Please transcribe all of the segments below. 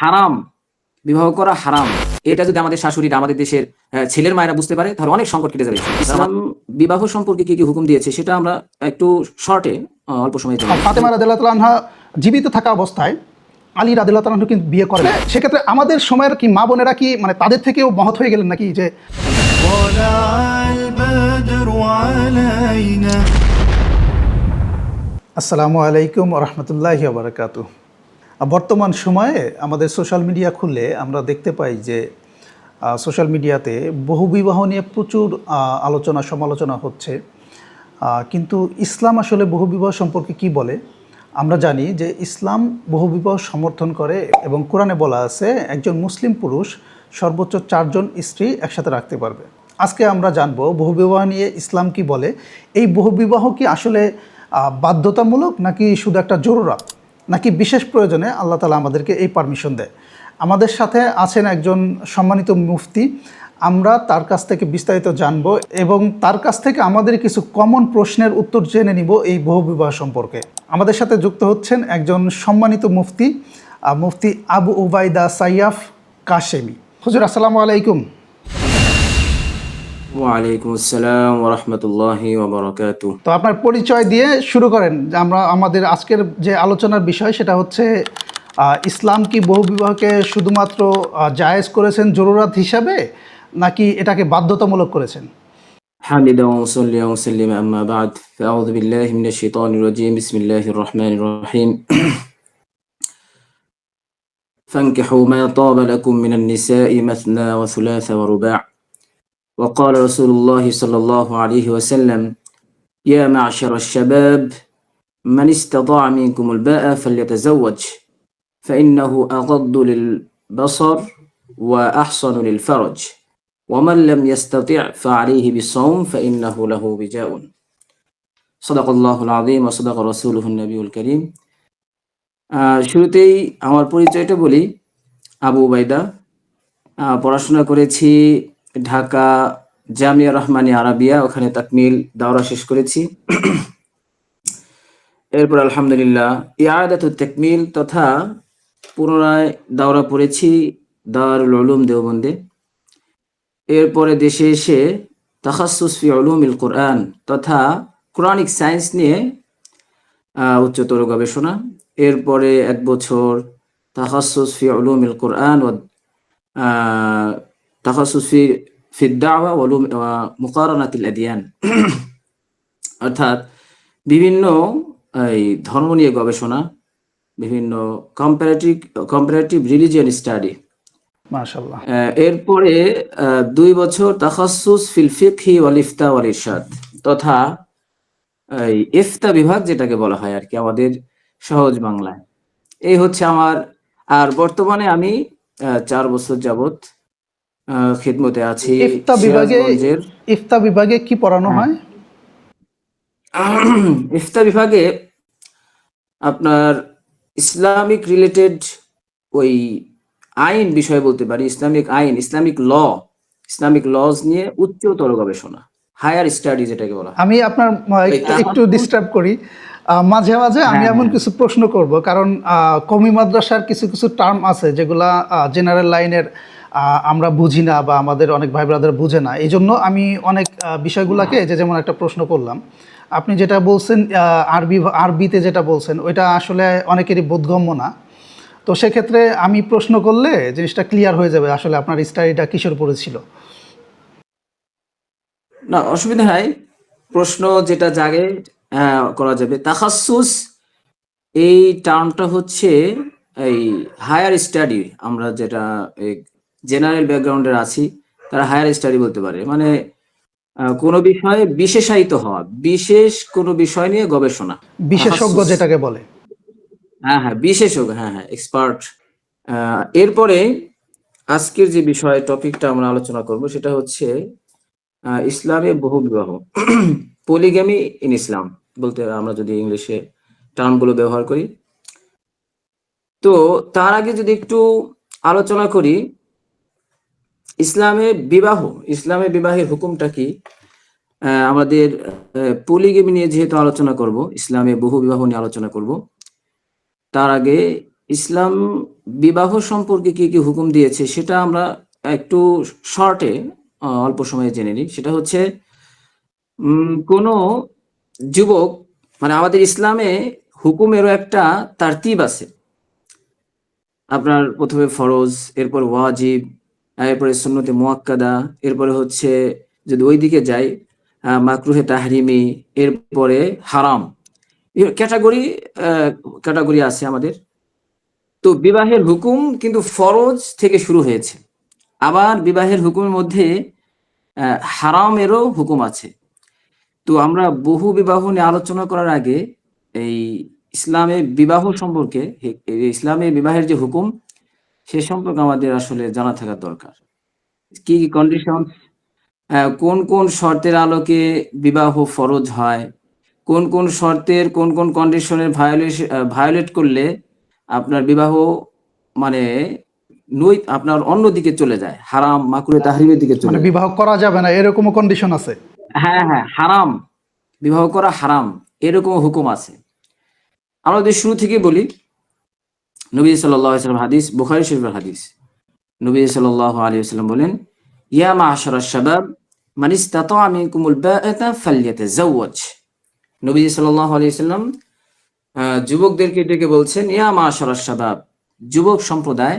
হারাম, বিবাহ করা হারাম, এটা যদি আমাদের শাশুড়িরা, আমাদের দেশের ছেলের মায়েরা বুঝতে পারে, তাহলে অনেক সংকট কেটে যাবে। ইসলাম বিবাহ সম্পর্কে কি কি হুকুম দিয়েছে সেটা আমরা একটু শর্টে অল্প সময়ের জন্য। ফাতেমা রাদিয়াল্লাহু তাআলা আনহা জীবিত থাকা অবস্থায় আলী রাদিয়াল্লাহু তাআলা কিন্তু বিয়ে করেন। সেক্ষেত্রে আমাদের সময়ের কি মা বোনেরা কি মানে তাদের থেকেও মহৎ হয়ে গেলেন নাকি? যে আসসালামু আলাইকুম ওয়া রাহমাতুল্লাহি ওয়া বারাকাতুহু। বর্তমান সময়ে আমাদের সোশ্যাল মিডিয়া খুললে আমরা দেখতে পাই যে সোশ্যাল মিডিয়াতে বহুবিবাহ নিয়ে প্রচুর আলোচনা সমালোচনা হচ্ছে। কিন্তু ইসলাম আসলে বহুবিবাহ সম্পর্কে কি বলে? আমরা জানি যে ইসলাম বহুবিবাহ সমর্থন করে এবং কোরআনে বলা আছে একজন মুসলিম পুরুষ সর্বোচ্চ 4 জন স্ত্রী একসাথে রাখতে পারবে। আজকে আমরা জানবো বহুবিবাহ নিয়ে ইসলাম কি বলে। এই বহুবিবাহ কি আসলে বাধ্যতামূলক নাকি শুধু একটা জরুরত, নাকি বিশেষ প্রয়োজনে আল্লাহ তাআলা আমাদেরকে এই পারমিশন দেয়? আমাদের সাথে আছেন একজন সম্মানিত মুফতি। আমরা তার কাছ থেকে বিস্তারিত জানব এবং তার কাছ থেকে আমাদের কিছু কমন প্রশ্নের উত্তর জেনে নিব এই বহুবিবাহ সম্পর্কে। আমাদের সাথে যুক্ত হচ্ছেন একজন সম্মানিত মুফতি, মুফতি আবু উবাইদা সাইয়াফ কাশেমি। হুজুর আসসালামু আলাইকুম। ওয়ালাইকুম আসসালাম ওয়া রাহমাতুল্লাহি ওয়া বারাকাতুহু। তো আপনার পরিচয় দিয়ে শুরু করেন। আমরা আমাদের আজকের যে আলোচনার বিষয় সেটা হচ্ছে ইসলাম কি বহুবিবাহকে শুধুমাত্র জায়েজ করেছেন জরুরত হিসাবে, নাকি এটাকে বাধ্যতামূলক করেছেন? حامدا ومصليا ومسلما أما بعد فأعوذ بالله من الشيطان الرجيم بسم الله الرحمن الرحيم فانكحوا ما طاب لكم من النساء مثنى وثلاث ورباع وقال رسول الله صلى الله عليه وسلم يا معشر الشباب من استطاع منكم الباء فليتزوج فإنه أغض للبصر وأحصن للفرج ومن لم يستطع فعليه بالصوم فإنه له وجاء صدق الله العظيم وصدق رسوله النبي الكريم। শুরুতেই আমার পরিচয়টা বলি। আবু উবাইদা, পড়াশোনা করেছি ঢাকা জামিয়া রহমানিয়া আরাবিয়া, ওখানে তাকমিল দাওরা শেষ করেছি। এরপর আলহামদুলিল্লাহ ইয়াদাতুত তাকমিল তথা পুনরায় দাওরা পড়েছি দারুল উলুম দেওবন্দে। এরপরে দেশে এসে তাখাসসুস ফি উলুমিল কোরআন তথা কোরআনিক সায়েন্স নিয়ে উচ্চতর গবেষণা। এরপরে 1 বছর তাখাসসুস ফি উলুমিল কোরআন ও তাখাসসুস ফি দাওয়া ওয়া মুকারানাতিল আদিয়ান, অর্থাৎ বিভিন্ন এই ধর্ম নিয়ে গবেষণা, বিভিন্ন কম্পারেটিভ রিলিজিয়ান স্টাডি। মাশাআল্লাহ। এরপরে 2 বছর তাখাসসুস ফিল ফিকহি ওয়াল ইফতা ওয়াল ইরশাদ তথা এই ইফতা বিভাগ যেটাকে বলা হয় আর কি আমাদের সহজ বাংলায়। এই হচ্ছে আমার। আর বর্তমানে আমি 4 বছর যাবত খিদমতে আছি সিরাজগঞ্জের। ইফতা বিভাগে কি পড়ানো হয়? ইফতা বিভাগে আপনার ইসলামিক রিলেটেড ওই আইন বিষয় বলতে পারি, ইসলামিক আইন, ইসলামিক লজ নিয়ে উচ্চতর গবেষণা, হায়ার স্টাডি যেটাকে বলা হয়। আমি আপনার একটু ডিস্টার্ব করি মাঝে মাঝে। আমি এমন কিছু প্রশ্ন করব, কারণ কওমি মাদ্রাসার কিছু কিছু টার্ম আছে যেগুলা জেনারেল লাইনের আমরা বুঝি না বা আমাদের অনেক ভাই ব্রাদার বুঝে না। এই জন্য আমি অনেক বিষয়গুলোকে যেমন একটা প্রশ্ন করলাম। আপনি যেটা বলছেন আরবিতে যেটা বলছেন ওইটা আসলে অনেকেরই বোধগম্য না। তো সেক্ষেত্রে আমি প্রশ্ন করলে জিনিসটা ক্লিয়ার হয়ে যাবে আসলে আপনার স্টাডিটা কিসের উপরে ছিল। না, অসুবিধা নাই, প্রশ্ন যেটা জাগে করা যাবে। তাখাসসুস এই টার্মটা হচ্ছে এই হায়ার স্টাডি, আমরা যেটা জেনারেল ব্যাকগ্রাউন্ডের আছি তারা হায়ার স্টাডি বলতে পারে, মানে কোনো বিষয়ে বিশেষায়িত হওয়া, বিশেষ কোনো বিষয় নিয়ে গবেষণা, বিশেষজ্ঞ যেটাকে বলে। হ্যাঁ, বিশেষজ্ঞ, হ্যাঁ, এক্সপার্ট। এরপরে আজকের যে বিষয় টপিকটা আমরা আলোচনা করব সেটা হচ্ছে ইসলামে বহুবিবাহ, পলিগ্যামি ইন ইসলাম বলতে আমরা যদি ইংলিশে টার্মগুলো ব্যবহার করি। তো তার আগে যদি একটু আলোচনা করি ইসলামে বিবাহের হুকুমটা কি। আমাদের পলিগ্যামি নিয়ে যেহেতু আলোচনা করব, ইসলামে বহুবিবাহ নিয়ে আলোচনা করব, তার আগে ইসলাম বিবাহ সম্পর্কে কি কি হুকুম দিয়েছে সেটা আমরা একটু শর্টে অল্প সময়ে জেনে নিই। সেটা হচ্ছে কোনো যুবক, মানে আমাদের ইসলামে হুকুমেরও একটা তারতিব আছে। আপনার প্রথমে ফরজ, এরপর ওয়াজিব, এরপরে সুন্নতে মুআক্কাদা, এরপরে হচ্ছে যদি ওইদিকে যাই মাকরুহে তাহরিমি, এরপরে হারাম। ক্যাটাগরি ক্যাটাগরি আছে আমাদের। তো বিবাহের হুকুম কিন্তু ফরজ থেকে শুরু হয়েছে। আবার বিবাহের হুকুমের মধ্যে হারামেরও হুকুম আছে। তো আমরা বহু বিবাহ নিয়ে আলোচনা করার আগে এই ইসলামে বিবাহ সম্পর্কে, ইসলামে বিবাহের যে হুকুম সে সম্পর্কে আমাদের আসলে জানা থাকা দরকার। কি কি কন্ডিশন, কোন কোন শর্তের আলোকে বিবাহ ফরজ হয়, কোন কোন শর্তের কোন কোন কন্ডিশনের ভায়োলেট করলে আপনার বিবাহ মানে আপনার অন্যদিকে চলে যায়, হারাম মাকরুহে তাহরিমের দিকে চলে মানে যায়। বিবাহ করা যাবে না এরকমও কন্ডিশন আছে? হ্যাঁ হ্যাঁ, হারাম, বিবাহ করা হারাম, এরকম হুকুম আছে। আমরা যদি শুরু থেকে বলি, নবী সাল্লাল্লাহু আলাইহি ওয়াসাল্লাম, হাদিস বুখারী শরীফের হাদিস, নবী সাল্লাল্লাহু আলাইহি ওয়াসাল্লাম বলেন, ইয়া মা'শারাশ শাবাব মান ইসতাতা'a মিনকুমুল বাআতা ফালইয়াতাযাওয়াজ। নবী সাল্লাল্লাহু আলাইহি ওয়াসাল্লাম যুবকদেরকে ডেকে বলছেন, ইয়া মা'শারাশ শাবাব, যুবক সম্প্রদায়,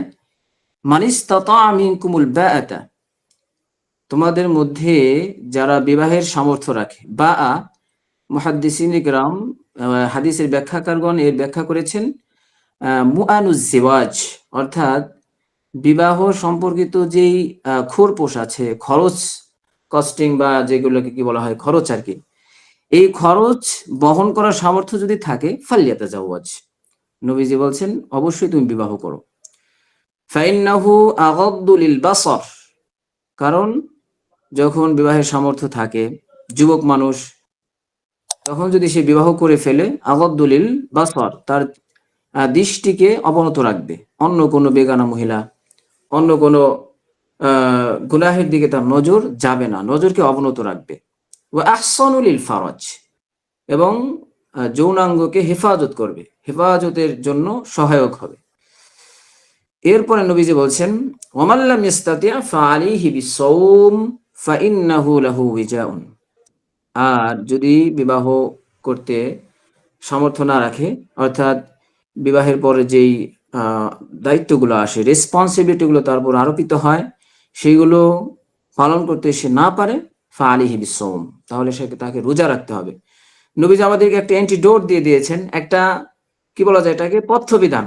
মান ইসতাতা'a মিনকুমুল বাআতা, তোমাদের মধ্যে যারা বিবাহের সামর্থ্য রাখে। বাআ, মুহাদ্দিসিন ইকরাম হাদিসের ব্যাখ্যাকারগণ এর ব্যাখ্যা করেছেন মুআনুজ জিওয়াজ, অর্থাৎ বিবাহ সম্পর্কিত যেই খোরপোশ আছে, খরচ, কস্টিং বা যেগুলোকে কি বলা হয় খরচ আর কি, এই খরচ বহন করার সামর্থ্য যদি থাকে ফালইয়াতাজাওয়াজ, নবীজি বলছেন অবশ্যই তুমি বিবাহ করো। ফাইন্নাহু আগাদ্দু লিল বাসার, কারণ যখন বিবাহের সামর্থ্য থাকে যুবক মানুষ, তখন যদি সে বিবাহ করে ফেলে, আগাদ্দু লিল বাসার, তার দৃষ্টিকে অবনত রাখবে, অন্য কোনো বেগানা মহিলা, অন্য কোনো গুনাহের দিকে তার নজর যাবে না, নজরকে অবনত রাখবে। ওয়া আহসানু লিল ফারাজ, এবং যৌনাঙ্গকে হেফাজত করবে, হেফাজতের জন্য সহায়ক হবে। এরপরে নবীজি বলছেন, ওয়ামান লাম ইস্তাতি' ফাআলাইহি বিসসাওম ফাইন্নাহু লাহু উইজাউন, আর যদি বিবাহ করতে সামর্থ্য না রাখে, অর্থাৎ বিবাহের পরে যেই দায়িত্বগুলো আসে, রেসপন্সিবিলিটিগুলো তার উপর আরোপিত হয়, সেগুলো পালন করতে সে না পারে, ফাআলাইহি বিসসাওম, তাহলে তাকে রোজা রাখতে হবে। নবীজি আমাদেরকে একটা অ্যান্টিডোট দিয়ে দিয়েছেন, একটা কি বলা যায় এটাকে, পথ্যবিধান।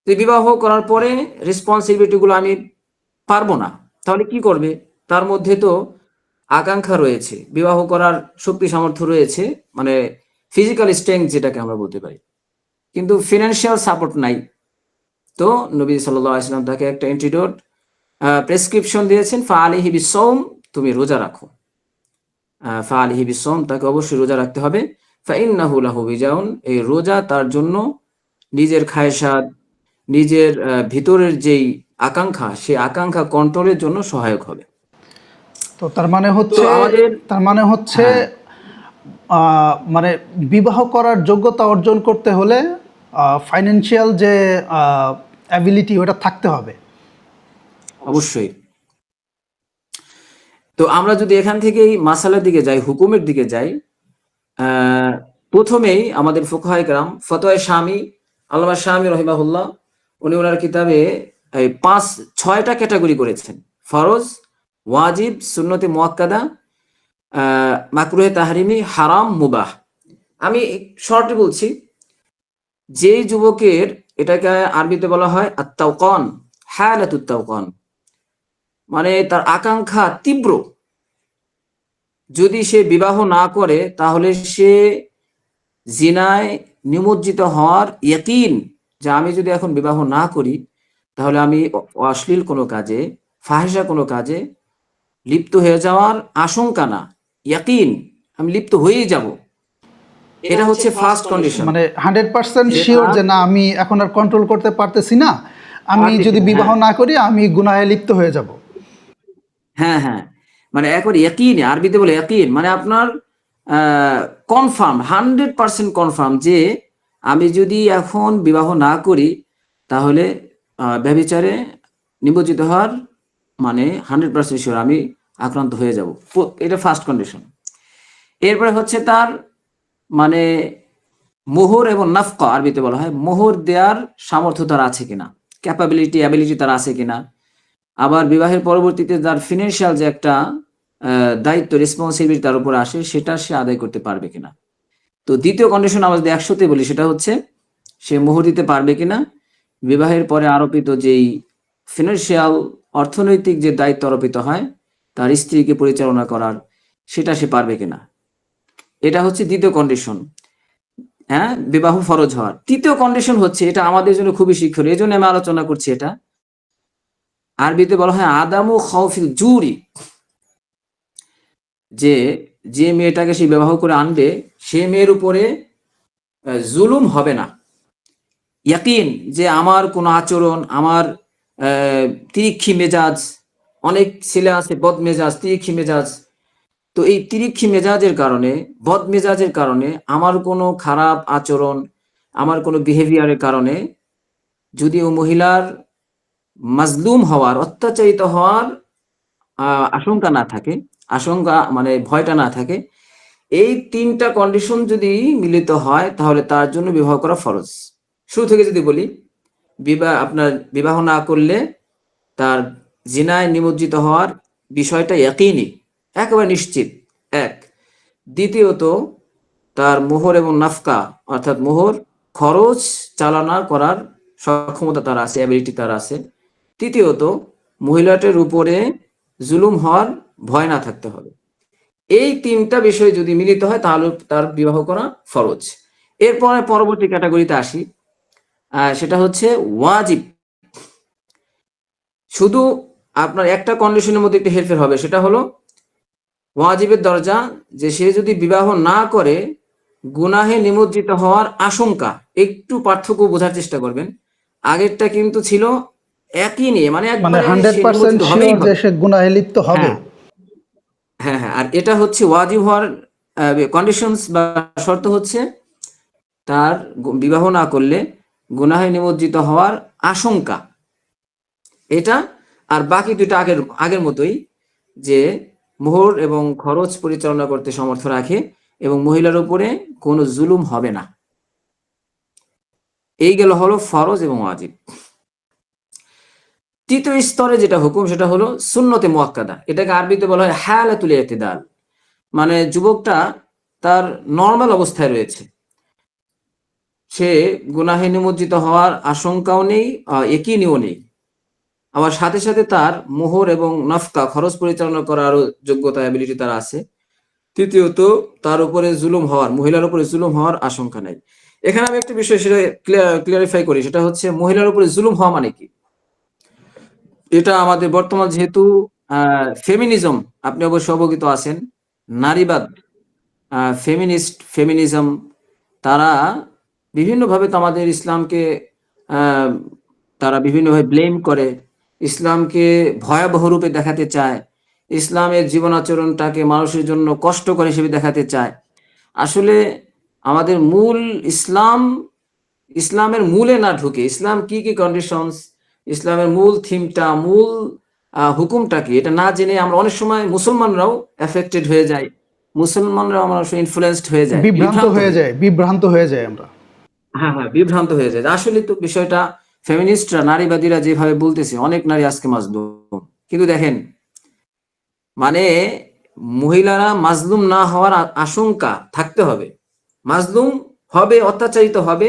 যে বিবাহ করার পরে রেসপন্সিবিলিটি গুলো আমি পারবো না, তাহলে কি করবে? তার মধ্যে তো আকাঙ্ক্ষা রয়েছে, বিবাহ করার শক্তি সামর্থ্য রয়েছে, মানে ফিজিক্যাল স্ট্রেংথ যেটাকে আমরা বলতে পারি, কিন্তু ফিনান্সিয়াল সাপোর্ট নাই। তো নবী সাল্লাল্লাহু আলাইহি ওয়াসাল্লাম তাকে একটা অ্যান্টিডোট প্রেসক্রিপশন দিয়েছেন, ফাআলাইহি বিসসাওম, তুমি রোজা রাখো। ফাআলাইহি বিসসাওম, তাকে অবশ্যই রোজা রাখতে হবে। ফাইন্নাহু লাহু বিজাউন, এই রোজা তার জন্য নিজের খায়সাত, নিজের ভিতরের যেই আকাঙ্ক্ষা, সেই আকাঙ্ক্ষা কন্ট্রোলের জন্য সহায়ক হবে। তো তার মানে তো হচ্ছে, আমাদের হ্যাঁ, মানে বিবাহ করার যোগ্যতা অর্জন করতে হলে ফাইন্যান্সিয়াল যে অ্যাবিলিটি ওটা থাকতে হবে। অবশ্যই। তো আমরা যদি এখান থেকেই মাসালার দিকে যাই, হুকুমের দিকে যাই, প্রথমেই আমাদের ফুকাহায়ে কেরাম ফতোয়া শামী, আল্লামা শামী রহিমাহুল্লাহ, উনি ওনার কিতাবে এই 6টা ক্যাটাগরি করেছেন: ফরজ, ওয়াজিব, সুন্নতে মুআক্কাদা, মাকরুহে তাহরিমি, হারাম, মুবাহ। আমি শর্টে বলছি, যে যুবকের, এটাকে আরবিতে বলা হয় আত-তাওকান, হালাতুত তাওকান, মানে তার আকাঙ্ক্ষা তীব্র, যদি সে বিবাহ না করে তাহলে সে জিনায় নিমজ্জিত হওয়ার ইয়াকিন, যে আমি যদি এখন বিবাহ না করি তাহলে আমি অশ্লীল কোনো কাজে, ফাহিশা কোনো কাজে লিপ্ত হয়ে যাওয়ার আশঙ্কা না, ইয়াকিন, আমি লিপ্ত হয়েই যাব। এটা হচ্ছে ফার্স্ট কন্ডিশন। মানে 100% যেটা শিওর যে না, আমি এখন আর কন্ট্রোল করতে পারতেছি না, আমি পারতেছি যদি না, বিবাহ হ্যাঁ না করি আমি গুনাহে লিপ্ত হয়ে যাব। হ্যাঁ হ্যাঁ, মানে একবার ইয়াকিন, আরবিতে বলে ইয়াকিন, মানে আপনার কনফার্ম, 100% কনফার্ম যে আমি যদি এখন বিবাহ না করি তাহলে ব্যভিচারে নিমজ্জিত হওয়ার মানে 100% শিওর আমি আক্রান্ত হয়ে যাব। এটা ফার্স্ট কন্ডিশন। এরপরে হচ্ছে তার মানে মোহর এবং নাফকা, আরবিতে বলা হয়, মোহর দেওয়ার সামর্থ্য তার আছে কিনা, অ্যাবিলিটি তার আছে কিনা। আবার বিবাহের পরবর্তীতে তার ফিনান্সিয়াল যে একটা দায়িত্ব, রেসপন্সিবিলিটি তার উপর আসে, সেটা সে আদায় করতে পারবে কিনা। তো দ্বিতীয় কন্ডিশন আমরা যদি 100তে বলি, সেটা হচ্ছে সে মোহর দিতে পারবে কিনা, বিবাহের পরে আরোপিত যেই ফিনান্সিয়াল অর্থনৈতিক যে দায়িত্ব আরোপিত হয় তার স্ত্রীকে পরিচালনা করার, সেটা সে পারবে কিনা। এটা হচ্ছে দ্বিতীয় কন্ডিশন, হ্যাঁ, বিবাহ ফরজ হওয়ার। তৃতীয় কন্ডিশন হচ্ছে, এটা আমাদের জন্য খুবই শিক্ষণীয়, এই জন্য আমি আলোচনা করছি। এটা আরবিতে বলা হয় আদামু খাউফিল জুরি, যে যে মেয়েটাকে সে বিবাহ করে আনবে সে মেয়ের উপরে জুলুম হবে না। ইয়াকিন, যে আমার কোন আচরণ, আমার তিরিক্ষি মেজাজ, অনেক ছেলে আছে বদ মেজাজ, তিরিক্ষি মেজাজ, তো এই তিরিক্ষি মেজাজের কারণে, বদ মেজাজের কারণে, আমার কোনো খারাপ আচরণ, আমার কোনো বিহেভিয়ারের কারণে যদি ও মহিলার মাজলুম হওয়ার, অত্যাচারিত হওয়ার আশঙ্কা না থাকে, আশঙ্কা মানে ভয়টা না থাকে, এই তিনটা কন্ডিশন যদি মিলিত হয় তাহলে তার জন্য বিবাহ করা ফরজ। শুরু থেকে যদি বলি, আপনার বিবাহ না করলে তার জিনায় নিমজ্জিত হওয়ার বিষয়টা ইয়াকিনি, একেবারে নিশ্চিত, এক। দ্বিতীয়ত, তার মোহর এবং নাফকা, অর্থাৎ মোহর খরচ চালনা করার সক্ষমতা তার আছে, অ্যাবিলিটি তার আছে। তৃতীয়ত, মহিলাটার উপরে জুলুম হওয়ার ভয় না থাকতে হবে। এই তিনটা বিষয় যদি মিলিত হয় তাহলে তার বিবাহ করা ফরজ। এরপরে পরবর্তী ক্যাটাগরিতে আসি, সেটা হচ্ছে ওয়াজিব। শুধু আপনার একটা কন্ডিশনের মধ্যে একটু হেরফের হবে, সেটা হলো ওয়াজিবের দরজা, যে সে যদি বিবাহ না করে গুনাহে নিমজ্জিত হওয়ার আশঙ্কা। একটু পার্থক্য বোঝার চেষ্টা করবেন, আগেরটা কিন্তু ছিল একই নিয়ে, মানে মানে একবারে সে 100% নিমজ্জিত হবেই শিওর যে হবে। সে গুনাহে লিপ্ত হবে। হ্যাঁ, হ্যাঁ, হ্যাঁ। আর এটা হচ্ছে ওয়াজিব হওয়ার কন্ডিশনস বা শর্ত হচ্ছে তার বিবাহ না করলে গুনাহে নিমজ্জিত হওয়ার আশঙ্কা, এটা। আর বাকি দুইটা আগের আগের মতোই, যে মোহর এবং খরচ পরিচালনা করতে সমর্থ রাখে এবং মহিলার উপরে কোনো জুলুম হবে না। এই গেল হলো ফরজ এবং ওয়াজিব। তৃতীয় স্তরে যেটা হুকুম, সেটা হলো সুন্নতে মুআক্কাদা। এটাকে আরবিতে বলা হয় হালাতুল ইতিদাল, মানে যুবকটা তার নর্মাল অবস্থায় রয়েছে, সে গুনাহে নিমজ্জিত হওয়ার আশঙ্কাও নেই, একইনিও নেই, আবার সাথে সাথে তার মোহর এবং নাফকা, খরচ পরিচালনা করার আরো যোগ্যতা, অ্যাবিলিটি তার আছে। তৃতীয়ত, তার উপরে জুলুম হওয়ার, মহিলার উপরে জুলুম হওয়ার আশঙ্কা নাই। এখানে আমি একটা বিষয় সেটা ক্লিয়ারিফাই করি, সেটা হচ্ছে মহিলার উপরে জুলুম হওয়া মানে কি। এটা আমাদের বর্তমান যেহেতু ফেমিনিজম, আপনি অবশ্য অবগত আছেন, নারীবাদ, ফেমিনিজম, তারা বিভিন্নভাবে তো আমাদের ইসলামকে আহ, তারা বিভিন্নভাবে ব্লেম করে, ইসলামকে ভয়াবহ রূপে দেখাতে চায়, ইসলামের জীবন আচরণটাকে মানুষের জন্য কষ্টকর হিসেবে দেখাতে চায়। আসলে আমাদের মূল ইসলাম, ইসলামের মূলে না ঢুকে, ইসলাম কি কি কন্ডিশনস, ইসলামের মূল থিমটা, মূল হুকুমটা কি, এটা না জেনে আমরা অনেক সময় মুসলমানরাও এফেক্টেড হয়ে যাই, মুসলমানরাও আমরা ইনফ্লুয়েন্সড হয়ে যায়, বিভ্রান্ত হয়ে যায়। বিভ্রান্ত হয়ে যায় আমরা। হ্যাঁ, হ্যাঁ, বিভ্রান্ত হয়ে যায়। আসলে তো বিষয়টা ফেমিনিস্টরা, নারীবাদীরা যেভাবে বলতেছে, অনেক নারী আজকে মাজলুম, কিন্তু দেখেন, মানে মহিলারা মাজলুম না হওয়ার আশঙ্কা থাকতে হবে, মাজলুম হবে, অত্যাচারিত হবে,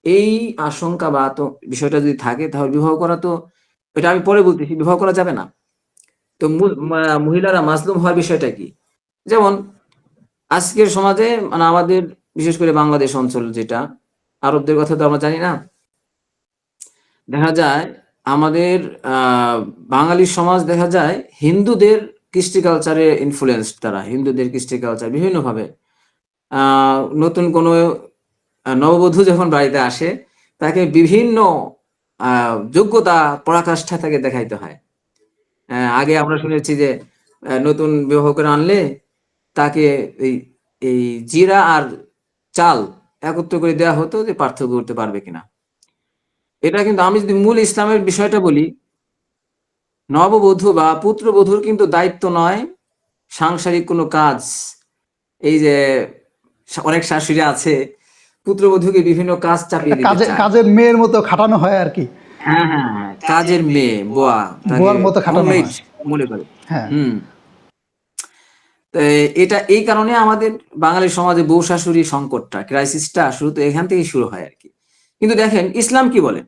এই আশঙ্কা বা তো বিষয়টা যদি থাকে তাহলে বিবাহ করা তো, এটা আমি পরে বলতেছি, বিবাহ করা যাবে না। তো মহিলারা মাজলুম হওয়ার বিষয়টা কি, যেমন আজকের সমাজে, মানে আমাদের বিশেষ করে বাংলাদেশ অঞ্চল, যেটা আরবদের কথা তো আমরা জানি না, দেখা যায় আমাদের বাঙালি সমাজ, দেখা যায় হিন্দুদের কৃষ্টি কালচারে ইনফ্লুয়েন্স, তারা হিন্দুদের কৃষ্টি কালচার বিভিন্নভাবে, নতুন কোনো নববধূ যখন বাড়িতে আসে তাকে বিভিন্ন যোগ্যতা পরাকাষ্ঠা তাকে দেখাইতে হয়। আগে আমরা শুনেছি যে নতুন বিবাহ করে আনলে তাকে এই এই জিরা আর চাল, একত্র করে দেওয়া হতো যে পার্থক্য করতে পারবে কিনা। এটা কিন্তু আমি যদি মূল ইসলামের বিষয়টা বলি, নববধূ বা পুত্রবধূর কিন্তু দায়িত্ব নয় সাংসারিক কোনো কাজ। এই যে অনেক শাশুড়ি আছে পুত্রবধূকে বিভিন্ন কাজ একটা চাপিয়ে দিতে চায়। কাজের মেয়ের মতো খাটানো হয় আর কি, হ্যাঁ হ্যাঁ হ্যাঁ, কাজের মেয়ে বুয়া, তাকে বুয়ার মতো খাটানো হোমমেড হয়। মনে করে। হ্যাঁ, হুম। তো এটা এই কারণে আমাদের বাঙালি সমাজে বউ শাশুড়ি সংকটটা, ক্রাইসিসটা শুরু তো এখান থেকেই শুরু হয় আর কি। কিন্তু দেখেন ইসলাম কি বলে,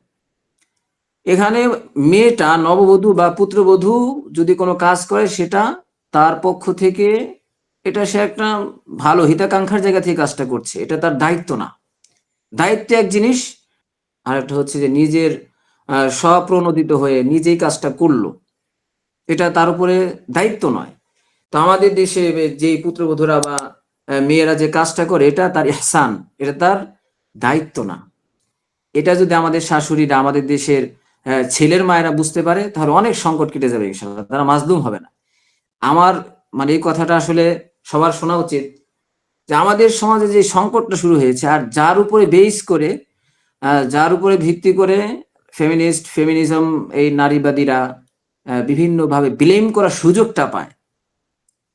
এখানে মেয়েটা নববধূ বা পুত্রবধূ যদি কোনো কাজ করে সেটা তার পক্ষ থেকে, এটা সে একটা ভালো হিতাকাঙ্ক্ষার জায়গা থেকে কাজটা করছে, এটা তার দায়িত্ব না। দায়িত্ব এক জিনিস, আর একটা হচ্ছে যে নিজের স্বপ্রণোদিত হয়ে নিজেই কাজটা করলো, এটা তার উপরে দায়িত্ব নয়। তো আমাদের দেশে যে পুত্রবধূরা বা মেয়েরা যে কাজটা করে এটা তার ইহসান, এটা তার দায়িত্ব না। এটা যদি আমাদের শাশুড়িরা, আমাদের দেশের ছেলের মায়েরা বুঝতে পারে তাহলে অনেক সংকট কেটে যাবে ইনশাআল্লাহ, তারা মাজলুম হবে না। আমার মানে এই কথাটা আসলে সবার শোনা উচিত যে আমাদের সমাজে যে সংকটটা শুরু হয়েছে আর যার উপরে বেস করে, যার উপরে ভিত্তি করে ফেমিনিজম এই নারীবাদীরা বিভিন্নভাবে ব্লেম করার সুযোগটা পায়।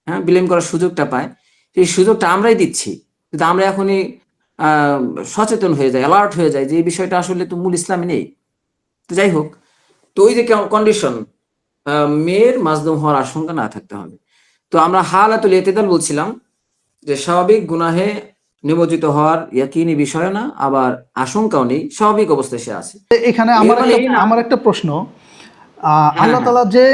হ্যাঁ, ব্লেম করার সুযোগটা পায়, সেই সুযোগটা আমরাই দিচ্ছি। কিন্তু আমরা এখনই আহ, সচেতন হয়ে যাই, অ্যালার্ট হয়ে যাই যে এই বিষয়টা আসলে তো মূল ইসলামে নেই। তো যাই হোক, তো ওই যে কন্ডিশন, মেয়ের মাজলুম হওয়ার আশঙ্কা না থাকতে হবে। তো আমরা হালাতুল ইতিদাল বলছিলাম যে স্বাভাবিক গুনাহে নিমজ্জিত হওয়ার ইয়াকিনি বিষয় না, আবার আশঙ্কাও নেই, স্বাভাবিক অবস্থায় সে আছে। এখানে এর মানে এই না। আমার একটা প্রশ্ন, হ্যাঁ আল্লাহ হ্যাঁ তাআলা যে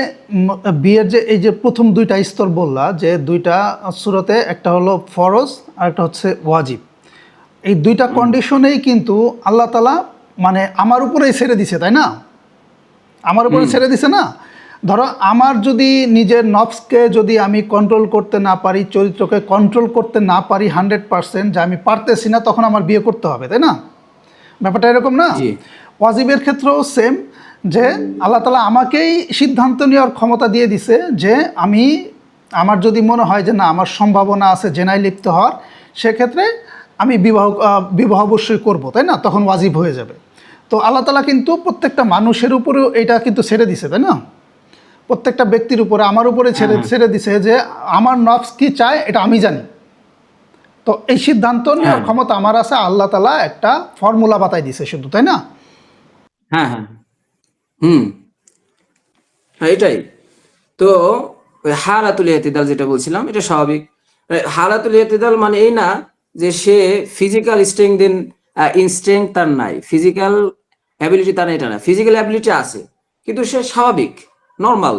বিয়ের যে এই যে প্রথম দুইটা স্তর বললা, যে দুইটা সূরাতে একটা হলো ফরজ আর একটা হচ্ছে ওয়াজিব, এই দুইটা কন্ডিশনেই কিন্তু আল্লাহ তাআলা মানে আমার উপরেই ছেড়ে দিছে, তাই না? আমার উপরে ছেড়ে দিছে না। ধরো আমার যদি নিজের নফসকে যদি আমি কন্ট্রোল করতে না পারি, চরিত্রকে কন্ট্রোল করতে না পারি 100%, যে আমি পারতেছি না, তখন আমার বিয়ে করতে হবে, তাই না? ব্যাপারটা এরকম না? জি ওয়াজিবের ক্ষেত্রেও সেম, যে আল্লাহ তাআলা আমাকেই সিদ্ধান্ত নেওয়ার ক্ষমতা দিয়ে দিছে, যে আমি, আমার যদি মনে হয় যে না আমার সম্ভাবনা আছে জেনায় লিপ্ত হওয়ার, সেক্ষেত্রে আমি বিবাহ অবশ্যই করব, তাই না? তখন ওয়াজিব হয়ে যাবে। তো আল্লাহ তাআলা কিন্তু প্রত্যেকটা মানুষের উপরেও এটা কিন্তু ছেড়ে দিছে, তাই না? প্রত্যেকটা ব্যক্তির উপরে, আমার উপরে হ্যাঁ হ্যাঁ ছেড়ে দিছে যে আমার নফস কি চায় এটা আমি জানি। তো এই সিদ্ধান্ত নেওয়ার হ্যাঁ ক্ষমতা আমার আছে, আল্লাহ তাআলা একটা ফর্মুলা বাতাই দিছে শুধু, তাই না? হ্যাঁ হ্যাঁ। হুম। হ্যাঁ, এটাই তো। ওই হালাতুল ইতিদাল যেটা বলছিলাম এটা স্বাভাবিক। হালাতুল ইতিদাল মানে এই না যে সে ফিজিক্যাল স্ট্রেংথ তার নাই, ফিজিক্যাল অ্যাবিলিটি তার, এটা না, ফিজিক্যাল অ্যাবিলিটি আছে কিন্তু সে স্বাভাবিক, নর্মাল,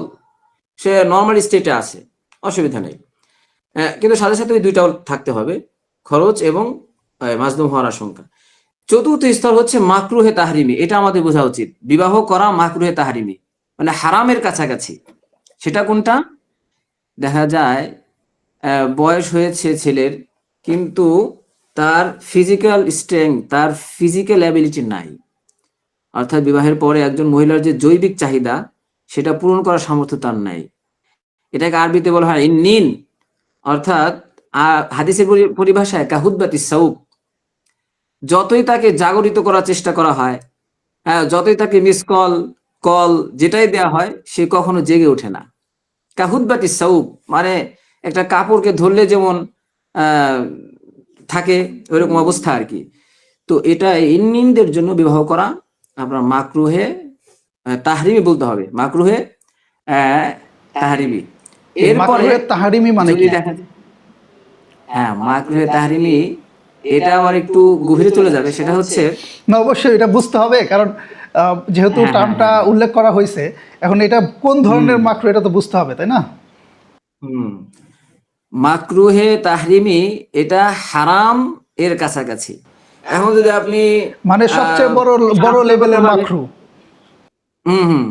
সে নর্মাল স্টেটে আছে, অসুবিধা নেই। কিন্তু সাথে সাথে ওই দুইটাও থাকতে হবে, খরচ এবং মাজলুম হওয়ার আশঙ্কা। চতুর্থ স্তর হচ্ছে মাকরুহে তাহরিমি, এটা আমাদের বোঝা উচিত। বিবাহ করা মাকরুহে তাহরিমি মানে হারামের কাছাকাছি। সেটা কোনটা? দেখা যায় বয়স হয়েছে ছেলের কিন্তু তার ফিজিক্যাল স্ট্রেংথ, তার ফিজিক্যাল অ্যাবিলিটি নাই। অর্থাৎ বিবাহের পরে একজন মহিলার যে জৈবিক চাহিদা সেটা পূরণ করার সামর্থ্য তার নাই। এটাকে আরবিতে বলা হয় ইন্নিন, অর্থাৎ হাদিসের পরিভাষায় কাহুদবাতি সাউক। যতই তাকে জাগরিত করার চেষ্টা করা হয়, হ্যাঁ, যতই তাকে মিস কল, কল যেটাই দেয়া হয়, সে কখনো জেগে ওঠে না। কাহুদবাতি সাউক মানে একটা কাপড়কে ধরলে যেমন আহ থাকে, ওইরকম অবস্থা আর কি। তো এটা ইন্নিনদের জন্য বিবাহ করা আপনার মাকরুহে তাহরিমি বলতে হবে, মাকরুহে আহ, তাহরিমি। এই এরপরে মাকরুহে তাহারিমি মানে যদি কি? দেখা যায়, হ্যাঁ মাকরুহে তাহরিমি, এটা আবার একটু গভীরে চলে যাবে। সেটা হচ্ছে না, অবশ্যই এটা বুঝতে হবে, কারণ যেহেতু হ্যাঁ হ্যাঁ টার্মটা হ্যাঁ উল্লেখ করা হয়েছে, এখন এটা কোন হুম ধরনের মাকরু এটা তো বুঝতে হবে, তাই না? হুম। মাকরুহে তাহরিমি এটা হারাম এর কাছাকাছি। এখন যদি আপনি মানে সবচেয়ে বড় লেভেলের শাস্ত্রগতভাবে, মাকরু। হুম হুম,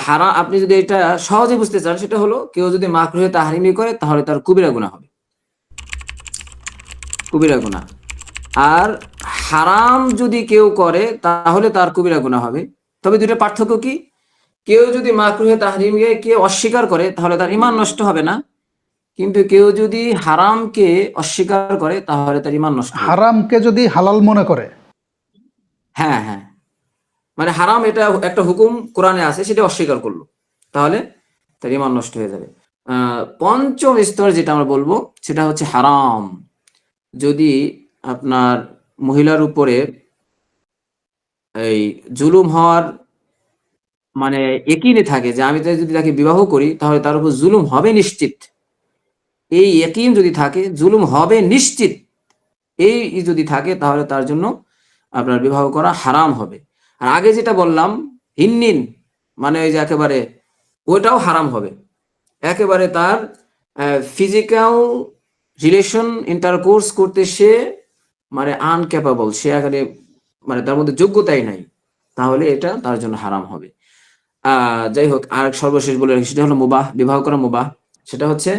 হারাম, আপনি যদি এটা সহজে বুঝতে চান সেটা হলো কেউ যদি মাকরুহে তাহরিমি করে তাহলে তার কবিরা গুনাহ হবে, কবিরা গুনাহ। আর হারাম যদি কেউ করে তাহলে তার কবিরা গুনাহ হবে। তবে দুটো পার্থক্য কি? কেউ যদি মাকরুহে তাহরিমকে কে অস্বীকার করে তাহলে তার ঈমান নষ্ট হবে না, কিন্তু কেউ যদি হারামকে অস্বীকার করে তাহলে তার ঈমান নষ্ট হয়ে যায়। হারামকে যদি হালাল মনে করে, হ্যাঁ, হ্যাঁ, মানে হারাম এটা একটা হুকুম কোরআনে আছে, সেটা অস্বীকার করলো, তাহলে তার ঈমান নষ্ট হয়ে যাবে। পঞ্চম স্তর যেটা আমরা বলবো সেটা হচ্ছে হারাম। যদি আপনার মহিলার উপরে এই জুলুম হওয়ার মানে একিনে থাকে যে আমি যদি তাকে বিবাহ করি তাহলে তার উপর জুলুম হবে নিশ্চিত, এই একিন যদি থাকে জুলুম হবে নিশ্চিত, এই যদি থাকে তাহলে তার জন্য আপনার বিবাহ করা হারাম হবে। আর আগে যেটা বললাম হিন্নিন, মানে ওই যে একেবারে ওটাও হারাম হবে, একেবারে তার ফিজিক্যাল রিলেশন ইন্টারকোর্স করতে সে মানে আনক্যাপাবল, সে একেবারে মানে তার মধ্যে যোগ্যতাই নাই, তাহলে এটা তার জন্য হারাম হবে। যাই হোক, আর সর্বশেষ বলে রাখি সেটা হলো মুবাহ, বিবাহ করা মুবাহ। সেটা হচ্ছে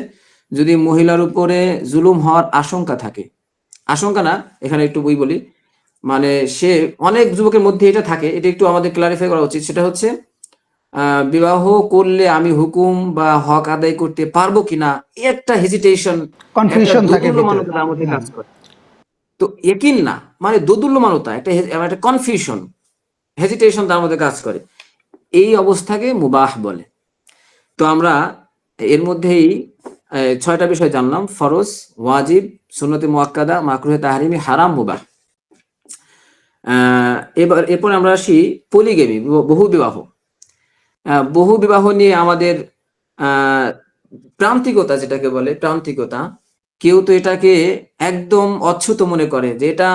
যদি মহিলার উপরে জুলুম হওয়ার আশঙ্কা থাকে, আশঙ্কা না, এখানে একটু বলি, মানে সে অনেক যুবকের মধ্যে এটা থাকে, এটা একটু আমাদের ক্লারিফাই করা উচিত। সেটা হচ্ছে বিবাহ করলে আমি হুকুম বা হক আদায় করতে পারবো কিনা, একটা হেজিটেশন, একটা কনফিউশন থাকে ভিতরে। দোদুল্যমানতা তার মধ্যে হুম। কাজ করে। তো একিন না, মানে দোদুল্যমানতা, একটা কনফিউশন, হেজিটেশন তার মধ্যে কাজ করে, এই অবস্থাকে মুবাহ বলে। তো আমরা এর মধ্যেই 6টা বিষয় জানলাম: ফরজ, ওয়াজিব, সুন্নতে মুআক্কাদা, মাকরুহে তাহরিমি, হারাম, মুবাহ। এরপর আমরা আসি পলিগেমি, বহু বিবাহ। বহু বিবাহ নিয়ে আমাদের প্রান্তিকতা, যেটাকে বলে প্রান্তিকতা, কেউ তো এটাকে একদম অচ্ছুত মনে করে যে এটা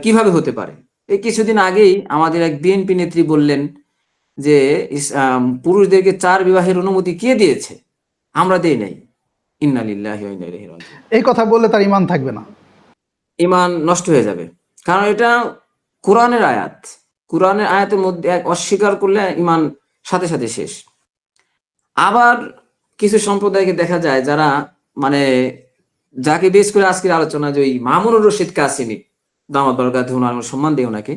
কিভাবে হতে পারে। এই কিছুদিন আগেই আমাদের এক বিএনপি নেত্রী বললেন যে পুরুষদেরকে 4 বিবাহের অনুমতি কে দিয়েছে, আমরা দেই নাই। ইন্না লিল্লাহি ওয়া ইন্না ইলাইহি রাজিউন। এই কথা বললে তার ঈমান থাকবে না। ঈমান নষ্ট হয়ে যাবে, কারণ এটা কোরআনের আয়াত, কোরআনের আয়াতের মধ্যে এক অস্বীকার করলে ঈমান সাথে সাথে শেষ। আবার কিছু সম্প্রদায়কে দেখা যায় যারা মানে যাকে বেশ করে আজকের আলোচনা, যে ওই মামুনুর রশিদ কাসেমি, দামাত বরকাতুহু, আমরা সম্মান দেই ওনাকে,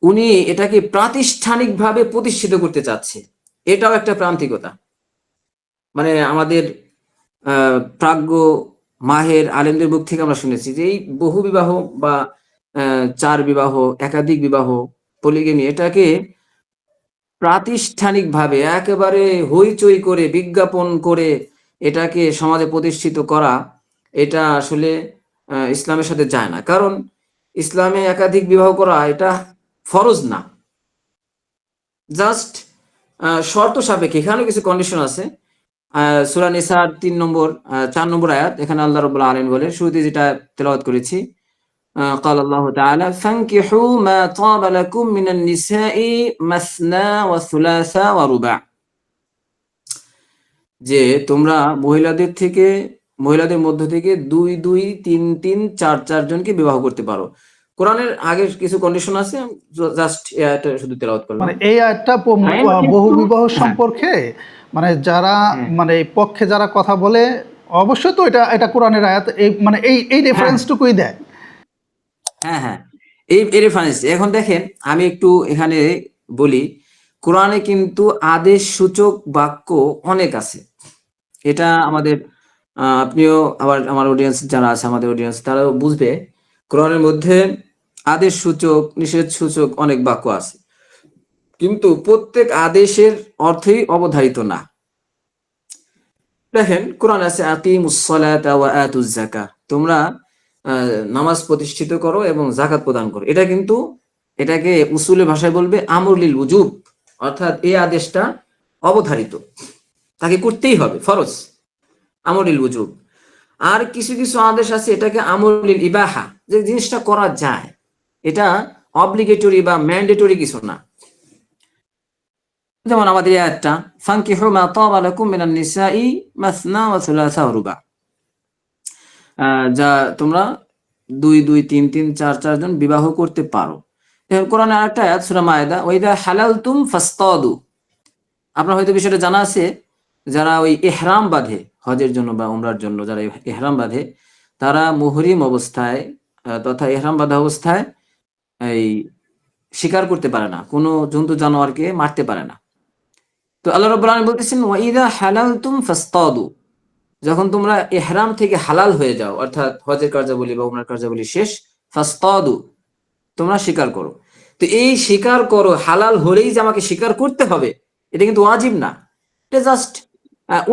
উনি এটাকে প্রাতিষ্ঠানিকভাবে প্রতিষ্ঠিত করতে চাচ্ছে, এটাও একটা প্রান্তিকতা। মানে আমাদের প্রাজ্ঞ মাহের আলেমদের মুখ থেকে আমরা শুনেছি যে এই বহু বিবাহ বা 4 বিবাহ, একাধিক বিবাহ, পলিগেমি, এটাকে প্রাতিষ্ঠানিকভাবে একেবারে হইচই করে বিজ্ঞাপন করে এটাকে সমাজে প্রতিষ্ঠিত করা, এটা আসলে ইসলামের সাথে যায় না। কারণ ইসলামে একাধিক বিবাহ করা এটা ফরজ না, জাস্ট শর্ত সাপেক্ষে। এখানেও কিছু কন্ডিশন আছে। সূরা নিসার 4 নম্বর আয়াত, এখানে আল্লাহ রাব্বুল আলামিন বলে, শুরুতে যেটা তেলাওয়াত করেছি, قال الله تعالى فانكحوا ما طاب لكم من النساء مثنى وثلاث ورباع, যে তোমরা মহিলাদের মধ্য থেকে 2 2, 3 3, 4 4 জনকে বিবাহ করতে পারো। কোরআনের আগে কিছু কন্ডিশন আছে, জাস্ট এটা শুধু তেলাওয়াত করলাম। মানে এই আয়াতটা বহু কিন্তু বিবাহ হ্যাঁ, সম্পর্কে, মানে যারা হ্যাঁ, মানে এই পক্ষে যারা কথা বলে, অবশ্যই তো এটা এটা কোরআনের আয়াত, এই মানে এই হ্যাঁ, রেফারেন্সটুকুই দেয়। হ্যাঁ, হ্যাঁ, এই রেফারেন্স। এখন দেখেন, আমি একটু এখানে বলি, কোরআনে কিন্তু আদেশ সূচক বাক্য অনেক আছে। এটা আমাদের আপনিও, আবার আমার অডিয়েন্স যারা আছে, আমাদের অডিয়েন্স তারাও বুঝবে, কোরআনের মধ্যে আদেশ সূচক, নিষেধ সূচক অনেক বাক্য আছে, কিন্তু প্রত্যেক আদেশের অর্থই অবধারিত না। দেখেন, কোরআন আছে আকিমুস সালাতা ওয়া আতুজ যাকাত, তোমরা নামাজ প্রতিষ্ঠিত করো এবং যাকাত প্রদান করো। এটা কিন্তু এটাকে উসুলের ভাষায় বলবে আমর লিল উজুব, অর্থাৎ এই আদেশটা অবধারিত, তাকে করতেই হবে, ফরজ, আমর লিল উজুব। আর কিছু কিছু আদেশ আছে এটাকে আমর লিল ইবাহা, যে জিনিসটা করা যায়, এটা অব্লিগেটরি বা ম্যান্ডেটরি কিছু না। যেমন আমাদের এই আয়াতটা, ফানকিহু মা তাবা লাকুম মিনান নিসাই মাসনা ওয়া সুলাসা ওয়া রুবা, যা তোমরা 2 2, 3 3, 4 4 জন বিবাহ করতে পারো। এখন কোরআনে আরেকটা আয়াত, সূরা মায়েদা, ওয়া ইযা হালালতুম ফাসতাদু। আপনার হয়তো বিষয়টা জানা আছে, যারা ওই ইহরাম বাঁধে হজের জন্য বা উমরার জন্য, যারা ইহরাম বাঁধে, তারা মুহরিম অবস্থায় তথা ইহরাম বাঁধা অবস্থায় এই শিকার করতে পারে না, কোনো জন্তু জানোয়ারকে মারতে পারে না। তো তো আল্লাহ রাব্বুল আলামিন বলতেছেন ওয়াইদা হালালতুম ফাসতাদু, যখন তোমরা ইহরাম থেকে হালাল হয়ে যাও, অর্থাৎ হজের কার্যাবলী বা উমরার কার্যাবলী শেষ, ফাসতাদু, তোমরা স্বীকার করো। তো এই স্বীকার করো হালাল হলেই যে আমাকে স্বীকার করতে হবে এটা কিন্তু ওয়াজিব না, এটা জাস্ট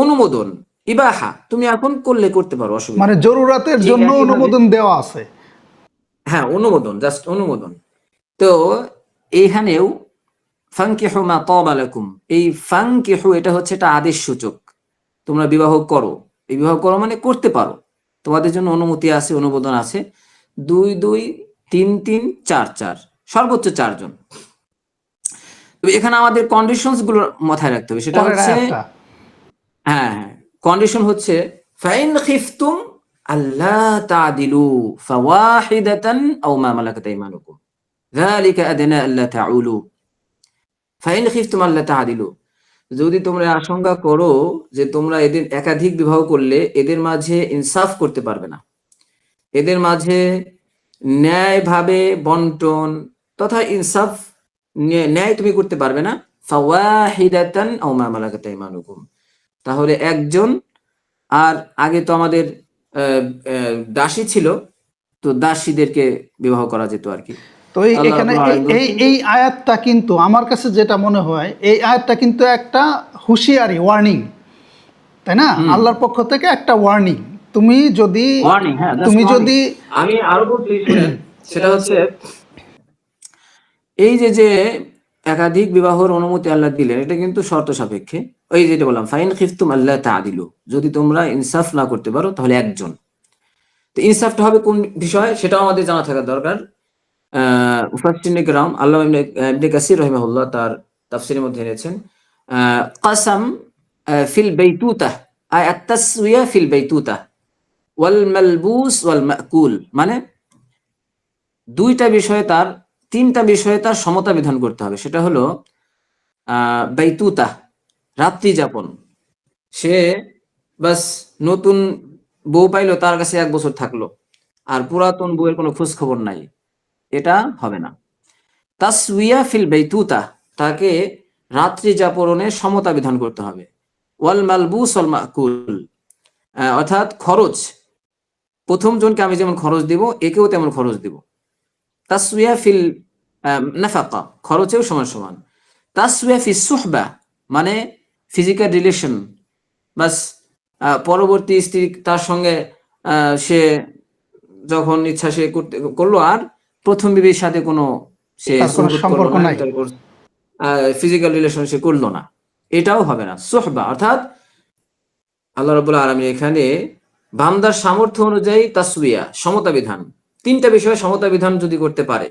অনুমোদন, ইবাহা, তুমি এখন করলে করতে পারো, অসুবিধা মানে নেই। জরুরাতের ঠিক জন্য একইভাবে অনুমোদন দেওয়া আছে। হ্যাঁ, অনুমোদন, জাস্ট অনুমোদন। তো এইখানেও ফানকিহু মা তাবা লাকুম, এই ফানকিহু এটা হচ্ছে একটা আদেশ সূচক, তোমরা বিবাহ করো। এই বিবাহ করো মানে করতে পারো, তোমাদের জন্য অনুমতি আছে, অনুমোদন আছে। 2 2 3 3 4 4, সর্বোচ্চ 4 জন। তো এখানে আমাদের কন্ডিশনস গুলো মাথায় রাখতে হবে, সেটা পরের হচ্ছে আয়াতটা। হ্যাঁ হ্যাঁ, কন্ডিশন হচ্ছে ফাইন খিফতুম আল্লা তাদিলু ফাওয়াহিদাতান আও মা মালাকাত আইমানুকুম যালিকা আদনা আল্লা তাউলু। ফাইন খিফতুম আল্লা তাদিলু, যদি তোমরা আশঙ্কা করো যে তোমরা এদের একাধিক বিবাহ করলে এদের মাঝে ইনসাফ করতে পারবে না, এদের মাঝে ন্যায়ভাবে বন্টন তথা ইনসাফ, ন্যায় তুমি করতে পারবে না, ফাওয়াহিদাতান আও মা মালাকাত আইমানুকুম, তাহলে একজন, আর আগে তো আমাদের দাসী ছিল, তো দাসীদেরকে বিবাহ করা যেত আর কি। তো এই আল্লাহ এখানে রাব্বুল এই আলামিন এই বলছেন এই আয়াতটা কিন্তু আমার কাছে যেটা মনে হয়, এই আয়াতটা কিন্তু একটা হুঁশিয়ারি, ওয়ার্নিং, তাই না? হুম, আল্লাহর পক্ষ থেকে একটা ওয়ার্নিং। তুমি যদি ওয়ার্নিং, হ্যাঁ, জাস্ট তুমি ওয়ার্নিং। যদি আমি আরো বলছি, শুনেন, সেটা হচ্ছে এই যে যে একাধিক বিবাহের অনুমতি আল্লাহ দিলেন, এটা কিন্তু শর্ত সাপেক্ষে। ওই যেটা বললাম ফাইন খিফতুম আল্লাহ তাদিলু, যদি তোমরা ইনসাফ না করতে পারো তাহলে একজন। তো ইনসাফটা হবে কোন বিষয় সেটাও আমাদের জানা থাকা দরকার। মুফাসসিরিনে কেরাম আল্লামা ইবনে কাসির রাহিমাহুল্লাহ তার তাফসীরের মধ্যে এনেছেন কাসাম ফিল বাইতুতা, আই আত-তাসওয়িয়া ফিল বাইতুতা ওয়াল মালবুস ওয়াল মাকুল, মানে দুইটা বিষয়ে তার, তিনটা বিষয়ে তার সমতা বিধান করতে হবে। সেটা হলো বাইতুতা, রাত্রি যাপন। সে বাস নতুন বউ পাইলো, তার কাছে 1 বছর থাকলো, আর পুরাতন বউয়ের কোনো খোঁজ খবর নাই, এটা হবে না। তাসউইয়া ফিল বাইতুতা, তাকে রাত্রি যাপনের সমতা বিধান করতে হবে। ওয়াল মালবুস ওয়াল মাকুল, অর্থাৎ খরচ, প্রথম জনকে আমি যেমন খরচ দিব একেও তেমন খরচ দিব। তাসউইয়া ফিল নাফাকা, খরচেও সমান সমান। তাসউইয়া ফিস সুহবা, মানে ফিজিক্যাল রিলেশন, বাস পরবর্তী স্ত্রী তার সঙ্গে সে যখন ইচ্ছা সে করতে করলো, আর প্রথম বিবির সাথে কোনো সে তার কোনো সুহবত করলো সম্পর্ক না, নাই। ইন্টারকোর্স, ফিজিক্যাল রিলেশন সে করলো না, এটাও হবে না। সুহবা অর্থাৎ আল্লাহ রাব্বুল আলামিন এখানে বান্দার সামর্থ্য অনুযায়ী তাসউইয়া, সমতা বিধান, তিনটা বিষয়ে সমতা বিধান যদি করতে পারে,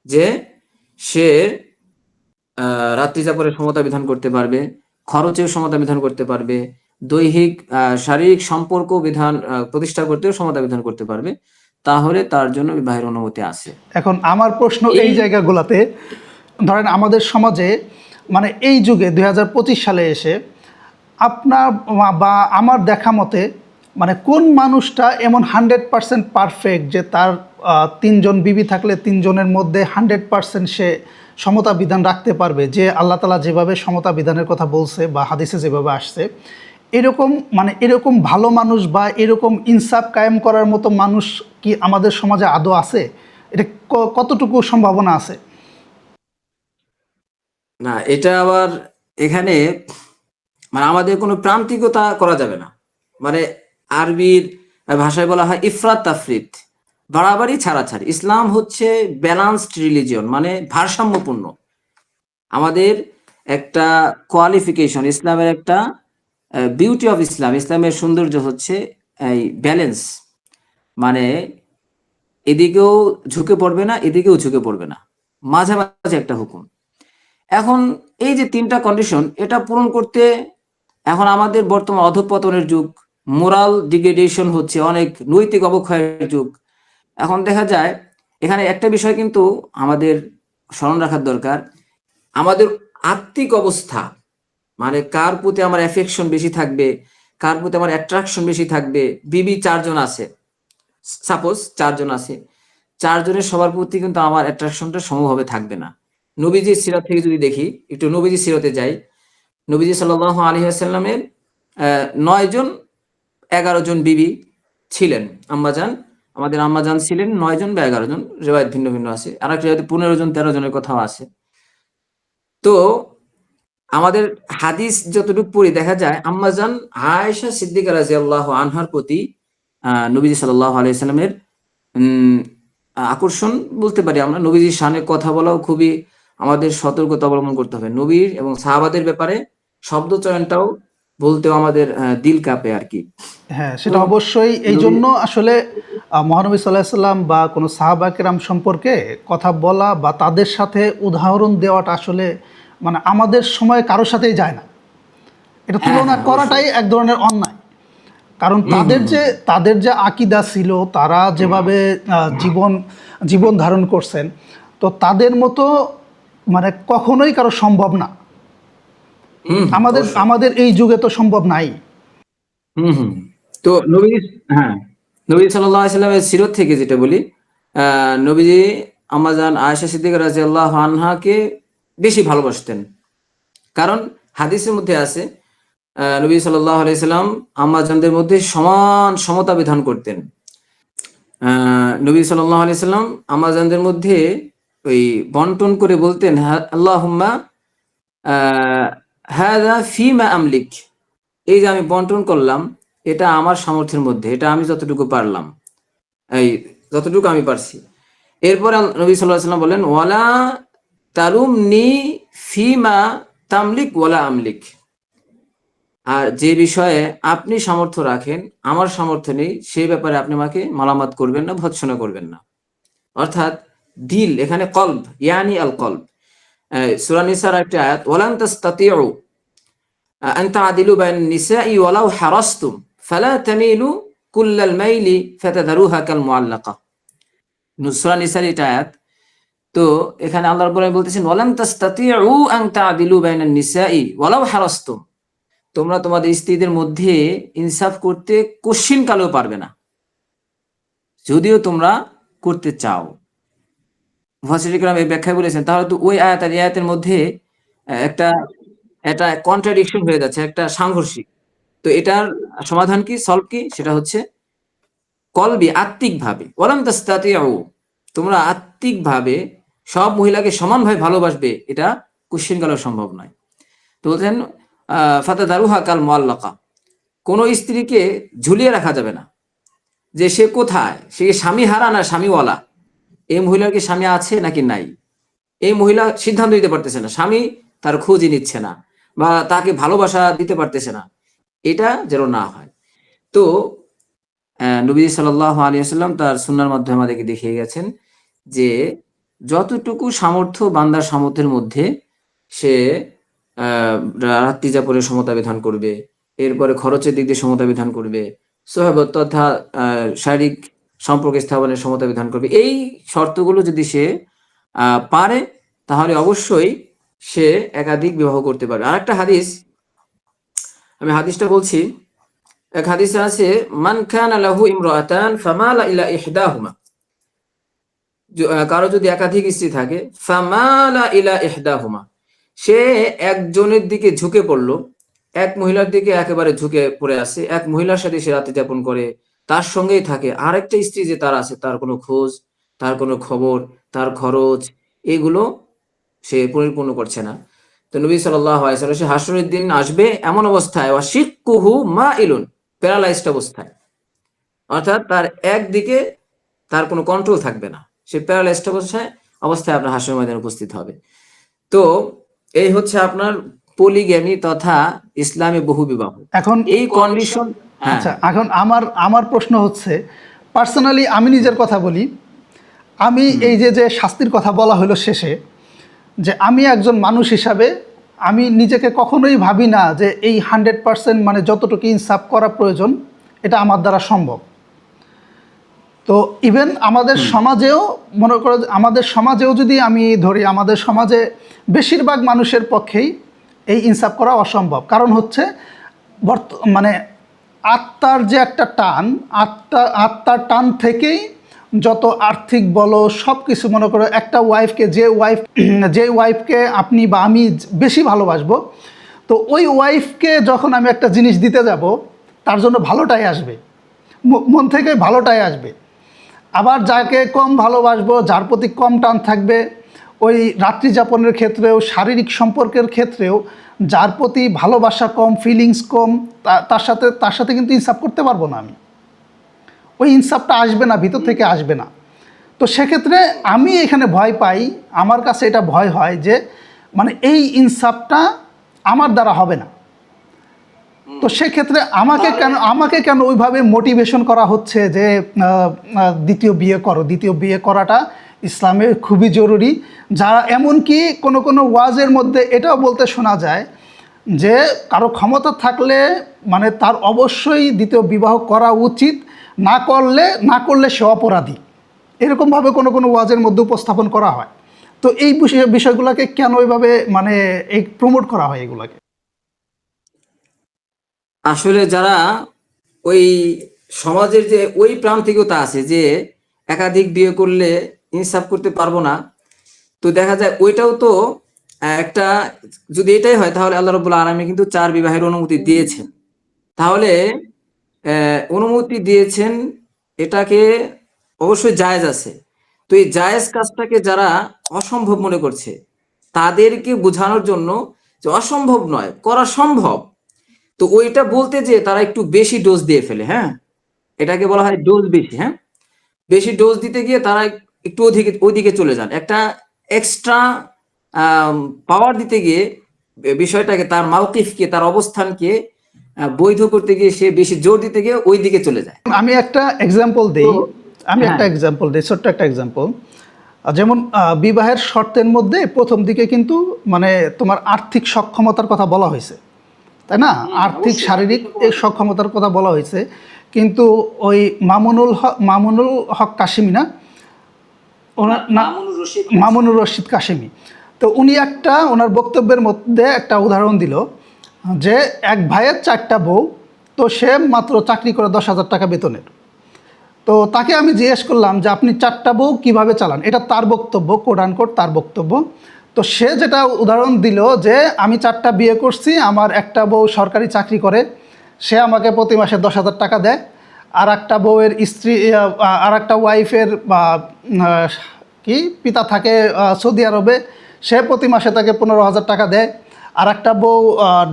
যে সে রাত্রি যাপনের সমতা বিধান করতে পারবে, খরচেও সমতা বিধান করতে পারবে, দৈহিক শারীরিক সম্পর্ক বিধান প্রতিষ্ঠা করতেও সমতা বিধান করতে পারবে, তাহলে তার জন্য বিবাহের অনুমতি আছে। এখন আমার প্রশ্ন এই এই জায়গাগুলোতে, ধরেন আমাদের সমাজে মানে এই যুগে 2025 সালে এসে আপনার বা আমার দেখা মতে মানে কোন মানুষটা এমন 100% পারফেক্ট যে তার 3 জন বিবি থাকলে 3 জনের মধ্যে 100% সে সমতা বিধান রাখতে পারবে, যে আল্লাহ তাআলা যেভাবে সমতা বিধানের কথা বলছে বা হাদিসে যেভাবে আসছে, এরকম মানে এরকম ভালো মানুষ বা এরকম ইনসাফ কায়েম করার মতো মানুষ কি আমাদের সমাজে আদৌ আছে? এটা কতটুকু সম্ভাবনা আছে? না, এটা আবার এখানে মানে আমাদের কোনো প্রান্তিকতা করা যাবে না। মানে আরবির ভাষায় বলা হয় ইফরাত তাফরিত, বাড়াবাড়ি ছাড়াছাড়ি। ইসলাম হচ্ছে ব্যালান্সড রিলিজিয়ন, মানে ভারসাম্যপূর্ণ। আমাদের একটা কোয়ালিফিকেশন, ইসলামের একটা বিউটি অফ ইসলাম, ইসলামের সৌন্দর্য হচ্ছে এই ব্যালেন্স, মানে এদিকেও ঝুঁকে পড়বে না, এদিকেও ঝুঁকে পড়বে না, মাঝামাঝি একটা হুকুম। এখন এই যে তিনটা কন্ডিশন, এটা পূরণ করতে এখন আমাদের বর্তমান অধঃপতনের যুগ, মোরাল ডিগ্রেডেশন হচ্ছে, অনেক নৈতিক অবক্ষয়ের যুগ। এখন দেখা যায় এখানে একটা বিষয় কিন্তু আমাদের স্মরণ রাখার দরকার, আমাদের আত্মিক অবস্থা, মানে কার প্রতি আমার অ্যাফেকশন বেশি থাকবে, কার প্রতি আমার অ্যাট্রাকশন বেশি থাকবে। বিবি 4 জন আছে, সাপোজ 4 জন আছে, 4 জনের সবার প্রতি কিন্তু আমার অ্যাট্রাকশনটা সমভাবে থাকবে না। নবীজির সিরাত থেকে যদি দেখি, একটু নবীজির সিরাতে যাই, নবীজি সাল্লাল্লাহু আলাইহি ওয়াসাল্লামের 9 জন 11 জন বিবি ছিলেন। আম্মাজান, আমাদের আম্মাজান ছিলেন 9 জন বা 11 জন, রিওয়ায়াত ভিন্ন ভিন্ন আছে। আরেক রিওয়ায়াতে 15 জন 13 জনের কথাও আছে। তো আমাদের হাদিস যতটুকু পড়ি দেখা যায় আম্মাজান আয়েশা সিদ্দিকা রাদিয়াল্লাহু আনহার প্রতি নবীজি সাল্লাল্লাহু আলাইহি ওয়াসাল্লামের আকর্ষণ বলতে পারি আমরা। নবীজির শানে কথা বলাও খুবই আমাদের সতর্কতা অবলম্বন করতে হবে। নবীর এবং সাহাবাদের ব্যাপারে শব্দ চয়নটাও বলতেও আমাদের দিল কাঁপে আর কি। হ্যাঁ, তো সেটা অবশ্যই। এই জন্য আসলে মহানবী সাল্লাল্লাহু আলাইহি সাল্লাম বা কোনো সাহাবা কেরাম সম্পর্কে কথা বলা বা তাদের সাথে উদাহরণ দেওয়াটা আসলে মানে আমাদের সময় কারোর সাথেই যায় না। এটা হ্যাঁ, তুলনা হ্যাঁ, করাটাই এক ধরনের অন্যায়। কারণ তাদের যে আকীদা ছিল, তারা যেভাবে জীবন ধারণ করছেন, তো তাদের মতো মানে কখনোই কারো সম্ভব না। আমাদের অবশ্যই। আমাদের এই যুগে তো সম্ভব নাই। হুম, হুম। তো হ্যাঁ, নবী সাল্লাল্লাহু আলাইহি ওয়াসাল্লামের সিরত থেকে যেটা বলি, নবীজি আম্মাজান আয়েশা সিদ্দিকা রাদিয়াল্লাহু আনহাকে বেশি ভালোবাসতেন। কারণ হাদিসের মধ্যে আছে নবী সাল্লাল্লাহু আলাইহি সাল্লাম আম্মাজানদের মধ্যে সমান সমতা বিধান করতেন। নবী সাল্লাল্লাহু আলাইহি সাল্লাম আম্মাজানদের মধ্যে ওই বন্টন করে বলতেন, আল্লাহুম্মা হাযা ফীমা আমলিক, এই যে আমি বন্টন করলাম এটা আমার সামর্থ্যের মধ্যে, এটা আমি যতটুকু পারলাম, এই যতটুকু আমি পারছি। এরপর নবী সাল্লাল্লাহু আলাইহি সাল্লাম বলেন, ওয়ালা তালুমনি ফীমা তামলিক ওয়ালা আমলিক, আর যে বিষয়ে আপনি সামর্থ্য রাখেন আমার সামর্থ্য নেই সেই ব্যাপারে আপনি আমাকে মালামাত করবেন না, ভৎসনা করবেন না। অর্থাৎ দিল, এখানে কলব, ইয়ানি আল কলব। সূরা নিসার একটা আয়াত, ওয়ালান তাসতাতিউ আন তা'দিলু বাইনান নিসাই ওয়ালাউ হারাসতুম ফালা তামিলু কুল্লাল মাইলি ফাতাযারুহা কাল মুআল্লাকা। সূরা নিসার এটা আয়াত। তো এখানে আল্লাহ রাব্বুল আলামিন বলতেছেন, ওয়ালান তাসতাতিউ আন তা'দিলু বাইনান নিসাই ওয়ালাউ হারাসতুম, তোমরা তোমাদের স্ত্রীদের মধ্যে ইনসাফ করতে কশিন কালেও পারবে না যদিও তোমরা করতে চাও। মুফাসসির কিরাম এই ব্যাখ্যায় বলেছেন, তাহলে তো ওই আয়াত আর এই আয়াতের মধ্যে একটা একটা কন্ট্রাডিকশন হয়ে যাচ্ছে, একটা সাংঘর্ষিক। তো এটার সমাধান কি, সলভ কি? সেটা হচ্ছে কলবি, আত্মিকভাবে। ওয়ালাম তাসতাতিউ, তোমরা আত্মিকভাবে সব মহিলাকে সমানভাবে ভালোবাসবে, এটা কশিন কালেও সম্ভব নয়। তো বলছেন ফাতাদারুহা কাল মুআল্লাকা, কোন স্ত্রীকে ঝুলিয়ে রাখা যাবে না যে সে কোথায়, সে স্বামী হারা না স্বামীওয়ালা, এই মহিলার কি স্বামী আছে নাকি নাই, এই মহিলা সিদ্ধান্ত দিতে পারতেছে না, স্বামী তার খোঁজই নিচ্ছে না বা তাকে ভালোবাসা দিতে পারতেছে না, এটা যেন না হয়। তো নবী সাল্লাল্লাহু আলাইহি ওয়াসাল্লাম তার সুন্নাহর মাধ্যমে আমাদেরকে দেখিয়ে গেছেন যে যতটুকু সামর্থ্য বান্দার সামর্থ্যের মধ্যে সে রাত্রি যাপনে সমতা বিধান করবে, এরপরে খরচের দিক দিয়ে সমতা বিধান করবে, সোহাবত তথা শারীরিক সম্পর্ক স্থাপনের সমতা বিধান করবে। এই শর্তগুলো যদি সে পারে তাহলে অবশ্যই সে একাধিক বিবাহ করতে পারবে। আর একটা হাদিস, আমি হাদিসটা বলছি। এক হাদিসে আছে, মান কানা লাহু ইমরাতান ফামালা ইলা ইহদাহুমা, কারো যদি একাধিক স্ত্রী থাকে, ফামালা ইলা ইহদাহুমা, সে একজনের দিকে ঝুঁকে পড়লো, এক মহিলার দিকে একেবারে ঝুঁকে পড়ে আছে, এক মহিলার সাথে সে রাত্রি যাপন করে, তার সঙ্গেই থাকে, আরেকটা স্ত্রী যে তার আছে তার কোনো খোঁজ, তার কোনো খবর, তার খরচ, এগুলো সে পরিপূর্ণ করছে না। তো নবী সাল্লাল্লাহু আলাইহি ওয়াসাল্লাম, সে হাসরের দিন আসবে এমন অবস্থায়, ওয়াশিক্কুহু মাইলুন, প্যারালাইজড অবস্থায়, অর্থাৎ তার একদিকে তার কোনো কন্ট্রোল থাকবে না, সে প্যারালাইজড অবস্থায় আপনার হাসরের ময়দানে উপস্থিত হবে। তো এই হচ্ছে আপনার পলিগ্যামি তথা ইসলামী বহুবিবাহ। এখন এই কন্ডিশন। হ্যাঁ, আচ্ছা, এখন আমার প্রশ্ন হচ্ছে, পার্সোনালি আমি নিজের কথা বলি। আমি এই যে শাস্তির কথা বলা হলো শেষে, যে আমি একজন মানুষ হিসাবে আমি নিজেকে কখনোই ভাবি না যে এই 100% মানে যতটুকু ইনসাফ করা প্রয়োজন এটা আমার দ্বারা সম্ভব। তো ইভেন আমাদের সমাজেও মনে করো, আমাদের সমাজেও যদি আমি ধরি, আমাদের সমাজে বেশিরভাগ মানুষের পক্ষেই এই ইনসাফ করা অসম্ভব। কারণ হচ্ছে মানে আত্মার যে একটা টান, আত্মার টান থেকেই যত আর্থিক বলো সব কিছু, মনে করো একটা ওয়াইফকে যে ওয়াইফকে আপনি বা আমি বেশি ভালোবাসবো, তো ওই ওয়াইফকে যখন আমি একটা জিনিস দিতে যাব, তার জন্য ভালোটাই আসবে, মন থেকে ভালোটাই আসবে। আবার যাকে কম ভালোবাসবো, যার প্রতি কম টান থাকবে, ওই রাত্রি যাপনের ক্ষেত্রেও, শারীরিক সম্পর্কের ক্ষেত্রেও যার প্রতি ভালোবাসা কম, ফিলিংস কম, তার সাথে কিন্তু ইনসাফ করতে পারবো না আমি। ওই ইনসাফটা আসবে না, ভিতর থেকে আসবে না। তো সেক্ষেত্রে আমি এখানে ভয় পাই, আমার কাছে এটা ভয় হয় যে মানে এই ইনসাফটা আমার দ্বারা হবে না। তো সেক্ষেত্রে আমাকে কেন ওইভাবে মোটিভেশন করা হচ্ছে যে দ্বিতীয় বিয়ে করো, দ্বিতীয় বিয়ে করাটা ইসলামে খুবই জরুরি। যা এমনকি কোনো কোনো ওয়াজের মধ্যে এটাও বলতে শোনা যায় যে কারো ক্ষমতা থাকলে মানে তার অবশ্যই দ্বিতীয় বিবাহ করা উচিত, না করলে সে অপরাধী, এরকমভাবে কোনো কোনো ওয়াজের মধ্যে উপস্থাপন করা হয়। তো এই বিষয়গুলোকে কেন ওইভাবে মানে এই প্রমোট করা হয় এগুলাকে? আসলে যারা ওই সমাজের যে ওই প্রান্তিকতা আছে যে একাধিক বিয়ে করলে ইনসাফ করতে পারবো না, তো দেখা যায় ওইটাও তো একটা, যদি এটাই হয় তাহলে আল্লাহ রাব্বুল আলামিন কিন্তু 4 বিবাহের অনুমতি দিয়েছেন। তাহলে অনুমতি দিয়েছেন, এটাকে অবশ্যই জায়েজ আছে। তো এই জায়েজ কাজটাকে যারা অসম্ভব মনে করছে, তাদেরকে বোঝানোর জন্য যে অসম্ভব নয়, করা সম্ভব। তো ওইটা বলতে যে তারা একটু বেশি ডোজ দিয়ে ফেলে। হ্যাঁ, এটাকে বলা হয় ডোজ বেশি। হ্যাঁ, বেশি ডোজ দিতে গিয়ে তারা একটু ওইদিকে চলে যান, একটা এক্সট্রা পাওয়ার দিতে গিয়ে বিষয়টাকে, তার মাওকিফকে, তার অবস্থানকে বৈধ করতে গিয়ে সে বেশি জোর দিতে গিয়ে ওই দিকে চলে যায়। আমি একটা এক্সাম্পল দিই, হ্যাঁ। ছোট্ট একটা এক্সাম্পল। যেমন বিবাহের শর্তের মধ্যে প্রথম দিকে কিন্তু মানে তোমার আর্থিক সক্ষমতার কথা বলা হয়েছে, তাই না? আর্থিক শারীরিক এই সক্ষমতার কথা বলা হয়েছে। কিন্তু ওই মামুনুল হক কাশিমি, না ওনার না, মামুনুর রশিদ কাশিমি, তো উনি ওনার বক্তব্যের মধ্যে একটা উদাহরণ দিল যে এক ভাইয়ের 4টা বউ, তো সে মাত্র চাকরি করে 10,000 টাকা বেতনের। তো তাকে আমি জিজ্ঞেস করলাম যে আপনি 4টা বউ কীভাবে চালান? এটা তার বক্তব্য, কোট আনকোট তার বক্তব্য। তো সে যেটা উদাহরণ দিল যে আমি 4টা বিয়ে করছি, আমার একটা বউ সরকারি চাকরি করে, সে আমাকে প্রতি মাসে 10,000 টাকা দেয়। আর একটা বউয়ের স্ত্রী, আর একটা ওয়াইফের কি পিতা থাকে সৌদি আরবে, সে প্রতি মাসে তাকে 15,000 টাকা দেয়। আর একটা বউ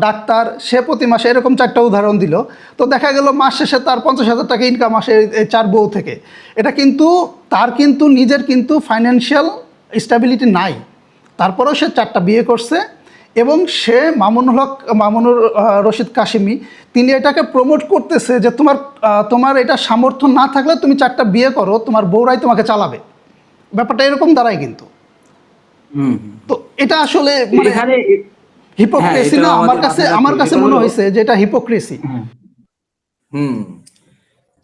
ডাক্তার, সে প্রতি মাসে, এরকম 4টা উদাহরণ দিল। তো দেখা গেল মাস শেষে তার 50,000 টাকা ইনকাম আসে এই 4 বউ থেকে। এটা কিন্তু তার কিন্তু নিজের কিন্তু ফাইন্যান্সিয়াল স্টেবিলিটি নাই, তারপরেও সে 4টা বিয়ে করছে। এবং সে মামুনুর রশিদ কাশিমি, তিনি এটাকে প্রমোট করতেছে যে তোমার এটা সামর্থ্য না থাকলে তুমি 4টা বিয়ে করো, তোমার বউরাই তোমাকে চালাবে। ব্যাপারটা এরকম দাঁড়ায় কিন্তু। তো এটা আসলে মানে এখানে হিপোক্রেসি না? আমার কাছে মনে হয়েছে যে এটা হিপোক্রেসি।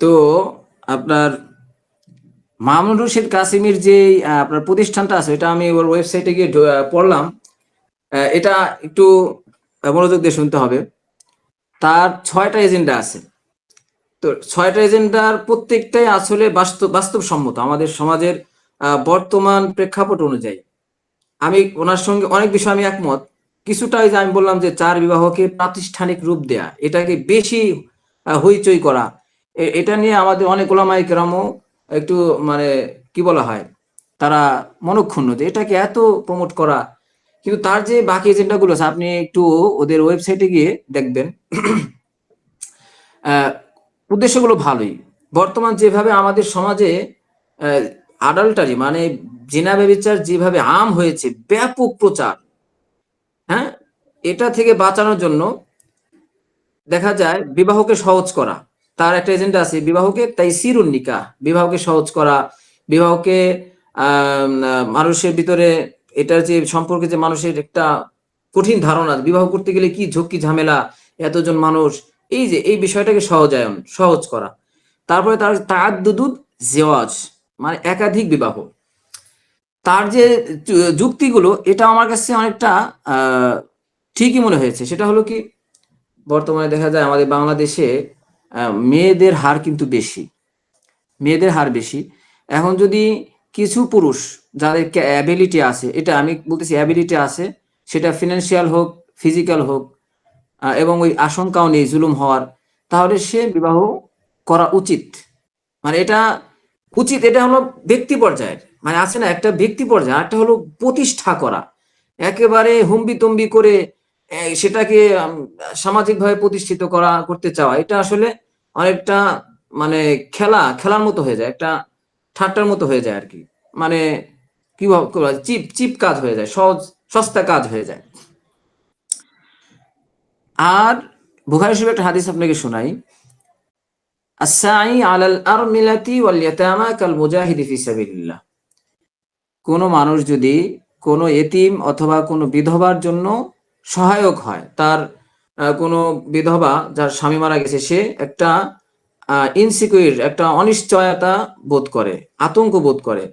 তো আপনার মামুনুর রশিদ কাসিমের যে আপনার প্রতিষ্ঠানটা আছে, এটা আমি ওর ওয়েবসাইটে গিয়ে পড়লাম। এটা একটু মনোযোগ দিয়ে শুনতে হবে। তার 6টা এজেন্ডা আছে। তো 6টা এজেন্ডার প্রত্যেকটাই আসলে বাস্তবসম্মত আমাদের সমাজের বর্তমান প্রেক্ষাপট অনুযায়ী। আমি ওনার সঙ্গে অনেক বিষয় আমি একমত। কিছুটা যে আমি বললাম যে 4 বিবাহকে প্রাতিষ্ঠানিক রূপ দেয়া, এটাকে বেশি হইচই করা, এটা নিয়ে আমাদের অনেক ওলামায়ে কেরামও একটু মানে কি বলা হয়, তারা মনক্ষুণ্ণ যে এটাকে এত প্রমোট করা। কিন্তু তার যে বাকি এজেন্ডাগুলো আছে, আপনি একটু ওদের ওয়েবসাইটে গিয়ে দেখবেন, উদ্দেশ্যগুলো ভালোই। বর্তমান যেভাবে আমাদের সমাজে আডাল্টারি মানে জিনা ব্যভিচার যেভাবে আম হয়েছে, ব্যাপক প্রচার, হ্যাঁ, এটা থেকে বাঁচানোর জন্য দেখা যায় বিবাহকে সহজ করা। তার একটা এজেন্ডা আছে, বিবাহকে তাইসিরুন নিকাহ, বিবাহকে সহজ করা, বিবাহকে মানুষের ভিতরে এটার যে সম্পর্কে যে মানুষের একটা কঠিন ধারণা, বিবাহ করতে গেলে কি ঝক্কি ঝামেলা, এতজন মানুষ, এই যে এই বিষয়টাকে সহজ করা। তারপরে তার তাআদ্দুদুদ জিওয়াজ মানে একাধিক বিবাহ। তার যে যুক্তিগুলো, এটা আমার কাছে অনেকটা ঠিকই মনে হয়েছে। সেটা হলো কি, বর্তমানে দেখা যায় আমাদের বাংলাদেশে মেয়েদের হার কিন্তু বেশি, মেয়েদের হার বেশি। এখন যদি কিছু পুরুষ যাদের অ্যাবিলিটি আছে, এটা আমি বলতেছি অ্যাবিলিটি আছে, সেটা ফিনান্সিয়াল হোক, ফিজিক্যাল হোক, এবং ওই আশঙ্কাও নেই জুলুম হওয়ার, তাহলে সে বিবাহ করা উচিত। মানে এটা উচিত, এটা হলো ব্যক্তি পর্যায়ের, মানে আছে না একটা ব্যক্তি পর্যায়ে, একটা হলো প্রতিষ্ঠা করা, একেবারে হুম্বি তম্বি করে সেটাকে সামাজিকভাবে প্রতিষ্ঠিত করতে চাওয়া, এটা আসলে অনেকটা মানে খেলার মতো হয়ে যায়, একটা ঠাট্টার মতো হয়ে যায় আর কি। মানে কি চিপ চিপ কাজ হয়ে যায়, সহজ সস্তা কাজ হয়ে যায়। আর বুখারী শরীফের একটা হাদিস আপনাকে শোনাই, আস-সাই আলাল আরমিলাতি ওয়াল ইয়াতামা কাল মুজাহিদি ফি সাবিলিল্লাহ। কোনো মানুষ যদি কোনো এতিম অথবা কোনো বিধবার জন্য সহায়ক হয়, তার কোনো বিধবা যার স্বামী মারা গেছে, সে একটা ইনসিকিউর, একটা অনিশ্চয়তা বোধ করে, আতঙ্ক বোধ করে,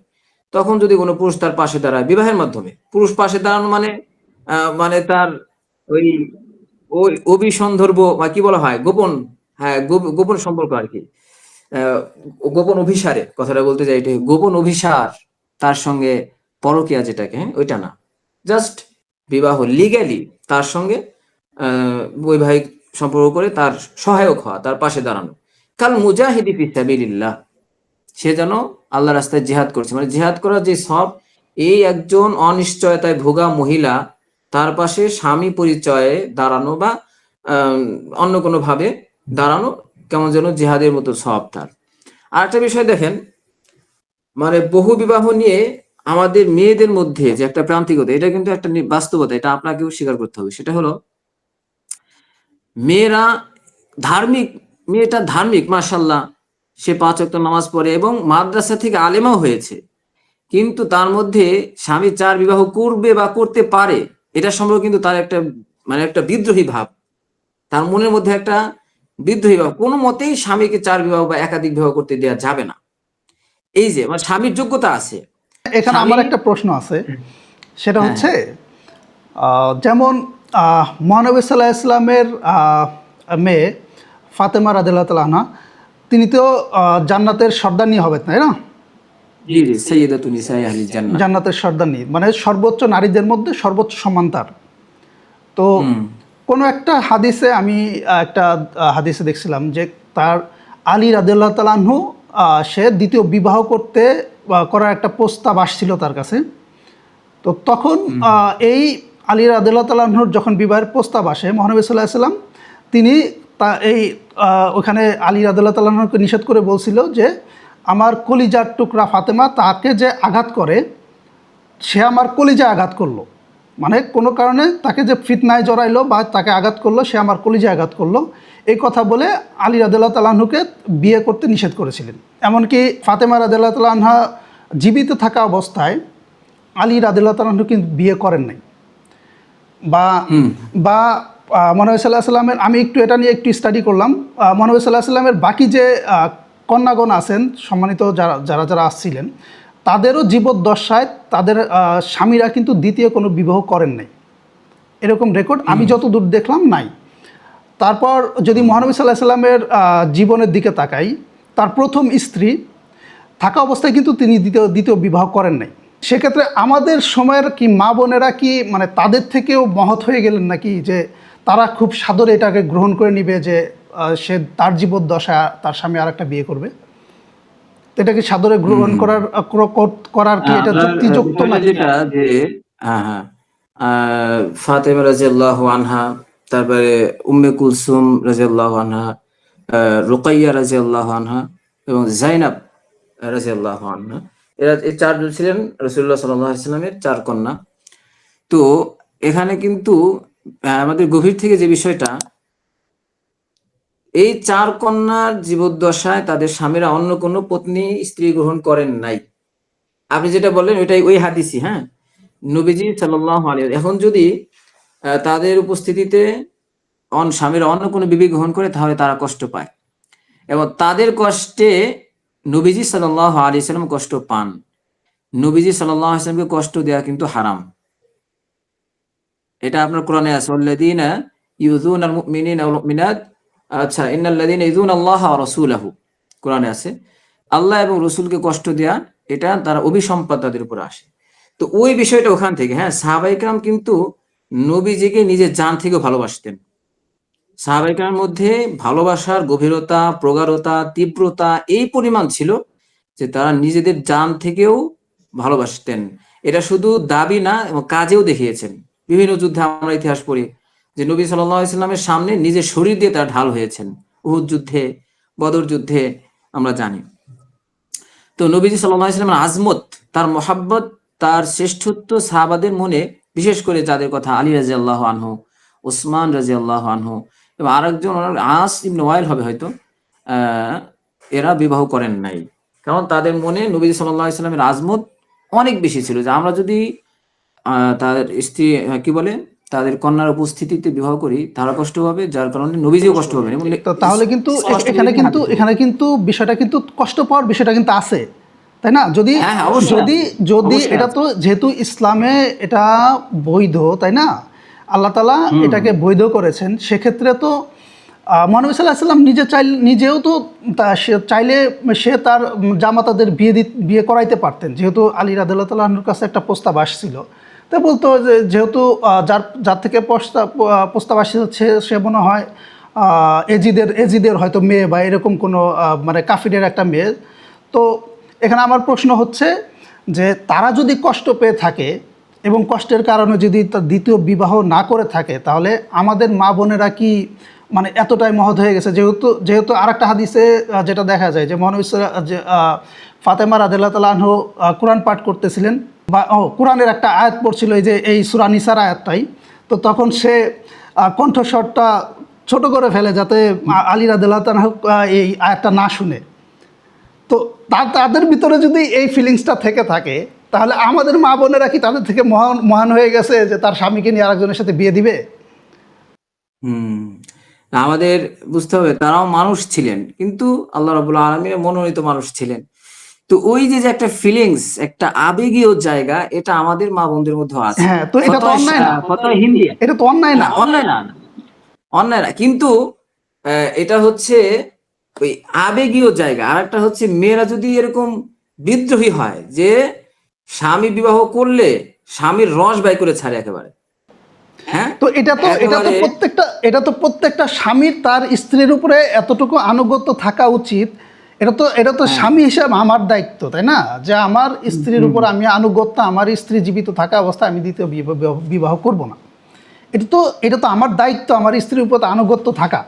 তখন যদি কোনো পুরুষ তার পাশে দাঁড়ায় বিবাহের মাধ্যমে, পুরুষ পাশে দাঁড়ানো মানে মানে তার ওই ওই অভিসন্দর্ভ বা কি বলা হয় গোপন, হ্যাঁ গোপন সম্পর্ক আর কি, আহ, গোপন অভিসারে কথাটা বলতে চাই, এটা গোপন অভিসার তার সঙ্গে, পরকীয়া যেটাকে, হ্যাঁ ওইটা না, জাস্ট বিবাহ লিগ্যালি তার সঙ্গে বৈবাহিক সম্পর্ক করে তার সহায়ক হওয়া, তার পাশে দাঁড়ানো, কাল মুজাহিদি ফি সাবিলিল্লাহ, সে যেন আল্লাহ রাস্তায় জিহাদ করছে, মানে জিহাদ করার যে সব, এই একজন অনিশ্চয়তায় ভোগা মহিলা তার পাশে স্বামী পরিচয়ে দাঁড়ানো বা অন্য কোনো ভাবে দাঁড়ানো, কেমন যেন জিহাদের মতো সব তার। আর একটা বিষয় দেখেন, মানে বহু বিবাহ নিয়ে আমাদের মেয়েদের মধ্যে যে একটা প্রান্তিকতা, এটা কিন্তু একটা বাস্তবতা, এটা আপনাকেও স্বীকার করতে হবে। সেটা হলো মেয়েরা ধার্মিক, মেয়েটা ধার্মিক মাশাল্লাহ, সে 5 ওয়াক্ত নামাজ পড়ে এবং মাদ্রাসা থেকে আলেমাও হয়েছে, কিন্তু তার মধ্যে স্বামী 4 বিবাহ করবে বা করতে পারে, এটা সম্পর্কে কিন্তু তার একটা মানে একটা বিদ্রোহী ভাব, তার মনের মধ্যে একটা বিদ্রোহী ভাব, কোনো মতেই স্বামীকে 4 বিবাহ বা একাধিক বিবাহ করতে দেওয়া যাবে না। এই যে মানে স্বামীর যোগ্যতা আছে, এখানে স্বামী, আমার একটা প্রশ্ন আছে, সেটা হ্যাঁ হচ্ছে যেমন মহানবী সাল্লাহ ইসলামের মেয়ে ফাতেমা রাদিয়াল্লাহু তাআলা আনহা, তিনি তো জান্নাতের সর্দারনী হবেন, তাই না? জি জি, সাইয়্যিদাতুন নিসাই আহলিল জান্নাহ। জান্নাতের সর্দারনী মানে সর্বোচ্চ নারীদের মধ্যে সর্বোচ্চ সম্মান তার। তো হুম কোনো একটা হাদিসে আমি একটা হাদিসে দেখছিলাম যে তার আলী রাদিয়াল্লাহু তাআলা আনহু সে দ্বিতীয় বিবাহ করার একটা প্রস্তাব আসছিল তার কাছে। তো তখন এই আলী রাদিয়াল্লাহু তাআলা আনহুর যখন বিবাহের প্রস্তাব আসে, মহানবী সাল্লাল্লাহু আলাইহি ওয়াসাল্লাম তিনি ওখানে আলী রাদিয়াল্লাহু তাআলা আনহুকে নিষেধ করে বলছিল যে আমার কলিজার টুকরা ফাতেমা, তাকে যে আঘাত করে সে আমার কলিজায় আঘাত করলো, মানে কোনো কারণে তাকে যে ফিতনায় জড়াইলো বা তাকে আঘাত করলো, সে আমার কলিজায় আঘাত করলো, এই কথা বলে আলী রাদিয়াল্লাহু তাআলা আনহুকে বিয়ে করতে নিষেধ করেছিলেন। এমনকি ফাতেমা রাদিয়াল্লাহু তাআলা আনহা জীবিত থাকা অবস্থায় আলী রাদিয়াল্লাহু তাআলা আনহু কিন্তু বিয়ে করেন নাই। বা বা মহানবী সাল্লাল্লাহু আলাইহি ওয়াসাল্লামের, আমি একটু এটা নিয়ে একটু স্টাডি করলাম, মহানবী সাল্লাল্লাহু আলাইহি ওয়াসাল্লামের বাকি যে কন্যাগণ আছেন, সম্মানিত যারা যারা আসছিলেন, তাদেরও জীবদ্দশায় তাদের স্বামীরা কিন্তু দ্বিতীয় কোনো বিবাহ করেন নাই, এরকম রেকর্ড আমি যতদূর দেখলাম নাই। তারপর যদি মহানবী সাল্লাল্লাহু আলাইহি ওয়াসাল্লামের জীবনের দিকে তাকাই, তার প্রথম স্ত্রী থাকা অবস্থায় কিন্তু তিনি দ্বিতীয় বিবাহ করেন নাই। সেক্ষেত্রে আমাদের সময়ের কি মা বোনেরা কি মানে তাদের থেকেও মহৎ হয়ে গেলেন নাকি, যে তারা খুব সাদরে এটাকে গ্রহণ করে নিবে যে সে তার জীবদ্দশা তার স্বামী আর একটা বিয়ে করবে? এটা কি সাদরে গ্রহণ করার কি এটা যুক্তিযুক্ত নাকি? যেটা যে হ্যাঁ হ্যাঁ, ফাতেমা রাদিয়াল্লাহু আনহা, তারপরে উম্মে কুলসুম রাদিয়াল্লাহু আনহা, রুকাইয়া রাদিয়াল্লাহু আনহা এবং জাইনাব রাদিয়াল্লাহু আনহা, এরা এই 4 জন ছিলেন রাসূলুল্লাহ সাল্লাল্লাহু আলাইহি ওয়াসাল্লামের 4 কন্যা। তো এখানে কিন্তু আমাদের গভীর থেকে যে বিষয়টা, এই 4 কন্যার জীবদ্দশায় তাদের স্বামীরা অন্য কোনো পত্নী স্ত্রী গ্রহণ করেন নাই। আপনি যেটা বললেন ওইটাই, ওই হাদিসই, হ্যাঁ, নবীজি সাল্লাল্লাহু আলাইহি, এখন যদি তাদের উপস্থিতিতে স্বামীরা অন্য কোনো বিবি গ্রহণ করে, তাহলে তারা কষ্ট পায় এবং তাদের কষ্টে নবীজি সাল্লাল্লাহু আলাইহি সাল্লাম কষ্ট পান। নবীজি সাল্লাল্লাহু আলাইহি সাল্লামকে কষ্ট দেওয়া কিন্তু হারাম, এটা আপনার কোরআনে আছে, আল্লাযীনা ইউযুনাল মুমিনিনা ওয়াল মুমিনাত, আচ্ছা, ইন্নাল্লাযীনা ইউযুনাল্লাহা ওয়া রাসূলাহু, কোরআনে আছে আল্লাহ এবং রসুলকে কষ্ট দেয়া, এটা তারা অভিসম্পাদ তাদের উপর আসে। তো ওই বিষয়টা ওখান থেকে, হ্যাঁ, সাহাবায়ে কেরাম কিন্তু নবীজিকে নিজের জান থেকে ভালোবাসতেন, সাহাবায়ে কেরামের মধ্যে ভালোবাসার গভীরতা, প্রগাঢ়তা, তীব্রতা এই পরিমাণ ছিল যে তারা নিজেদের জান থেকেও ভালোবাসতেন। এটা শুধু দাবি না, এবং কাজেও দেখিয়েছেন। বিভিন্ন যুদ্ধে আমরা ইতিহাস পড়ি যে নবী সাল্লাল্লাহু আলাইহি সাল্লামের সামনে নিজের শরীর দিয়ে তারা ঢাল হয়েছেন। উহুদ যুদ্ধে, বদর যুদ্ধে আমরা জানি। তো নবীজি সাল্লাল্লাহু আলাইহি সাল্লামের আজমত, তার মহাব্বত, তার শ্রেষ্ঠত্ব সাহাবাদের মনে, বিশেষ করে যাদের কথা আলী রাদিয়াল্লাহু আনহু, উসমান রাদিয়াল্লাহু আনহু এবং আরেকজন আস ইবনে ওয়াইল হবে হয়তো, আহ, এরা বিবাহ করেন নাই। কারণ তাদের মনে নবীজি সাল্লাল্লাহু আলাইহি সাল্লামের আজমত অনেক বেশি ছিল, যে আমরা যদি তাদের স্ত্রী কি বলে তাদের কন্যার উপস্থিতিতে বিবাহ করি তারা কষ্ট পাবে, যার কারণে নবীজিও কষ্ট পাবেন। এবং তো তাহলে কিন্তু স্পষ্ট এখানে বলেছেন কিন্তু হাদিসে। এখানে কিন্তু বিষয়টা কিন্তু কষ্ট পাওয়ার বিষয়টা কিন্তু আছে, তাই না? যদি হ্যাঁ হ্যাঁ, অবশ্যই যদি আছে, যদি অবশ্যই এটা আছে। তো যেহেতু ইসলামে এটা বৈধ, তাই না? আল্লাহ তাআলা হুম এটাকে বৈধ করেছেন, সেক্ষেত্রে তো মহানবী সাল্লাল্লাহু আলাইহি সাল্লাম নিজেও তো সে চাইলে সে তার জামাতাদের বিয়ে করাইতে পারতেন, যেহেতু আলী রাদিয়াল্লাহু তাআলা আনহুর কাছে একটা প্রস্তাব আসছিল। তো বলতো যে যেহেতু যার যার থেকে প্রস্তাব আসছে সে মনে হয় এজিদের হয়তো মেয়ে বা এরকম কোনো মানে কাফিরের একটা মেয়ে। তো এখানে আমার প্রশ্ন হচ্ছে যে তারা যদি কষ্ট পেয়ে থাকে এবং কষ্টের কারণে যদি তার দ্বিতীয় বিবাহ না করে থাকে, তাহলে আমাদের মা বোনেরা কি মানে এতটাই মহৎ হয়ে গেছে? যেহেতু যেহেতু আরেকটা হাদিসে যেটা দেখা যায় যে মহানবী যে ফাতেমা রাদিয়াল্লাহু তাআলা আনহু কোরআন পাঠ করতেছিলেন, বা কোরআনের একটা আয়াত পড়ছিল, এই যে এই সূরা নিসার আয়াতটাই। তো তখন সে কণ্ঠস্বরটা ছোট করে ফেলে যাতে আলী রাদিয়াল্লাহু তাআলা এই আয়াতটা না শুনে। তো তাদের ভিতরে যদি এই ফিলিংসটা থেকে থাকে, তাহলে আমাদের মা বোনেরা কি তাদের থেকে মহান মহান হয়ে গেছে যে তার স্বামীকে নিয়ে আরেকজনের সাথে বিয়ে দিবে? হুম। আমাদের বুঝতে হবে তারাও মানুষ ছিলেন, কিন্তু আল্লাহ রাব্বুল আলামিনের মনোনীত মানুষ ছিলেন। তো ওই যে যে একটা ফিলিংস, একটা আবেগীয় জায়গা, এটা আমাদের মা বোনদের মধ্যে আছে। হ্যাঁ, তো এটা তো অন্যায় না, ফতোয়া হিন্দিয়া, এটা তো অন্যায় না না। অন্যায় না, অন্যায় না, কিন্তু এটা হচ্ছে ওই আবেগীয় জায়গা। আর একটা হচ্ছে মেয়েরা যদি এরকম বিদ্রোহী হয় যে স্বামী বিবাহ করলে স্বামীর রস বাই করে ছাড়ে একেবারে, হ্যাঁ, তো একেবারে। এটা তো প্রত্যেকটা স্বামীর তার স্ত্রীর উপরে এতটুকু আনুগত্য থাকা উচিত। এটা তো হ্যাঁ, স্বামী হিসাবে আমার দায়িত্ব, তাই না? যে আমার স্ত্রীর উপর আমি আনুগত্য, আমার স্ত্রী জীবিত থাকা অবস্থায় আমি দ্বিতীয় বিবাহ করব না। এটা তো আমার দায়িত্ব, আমার স্ত্রীর উপর আনুগত্য থাকা,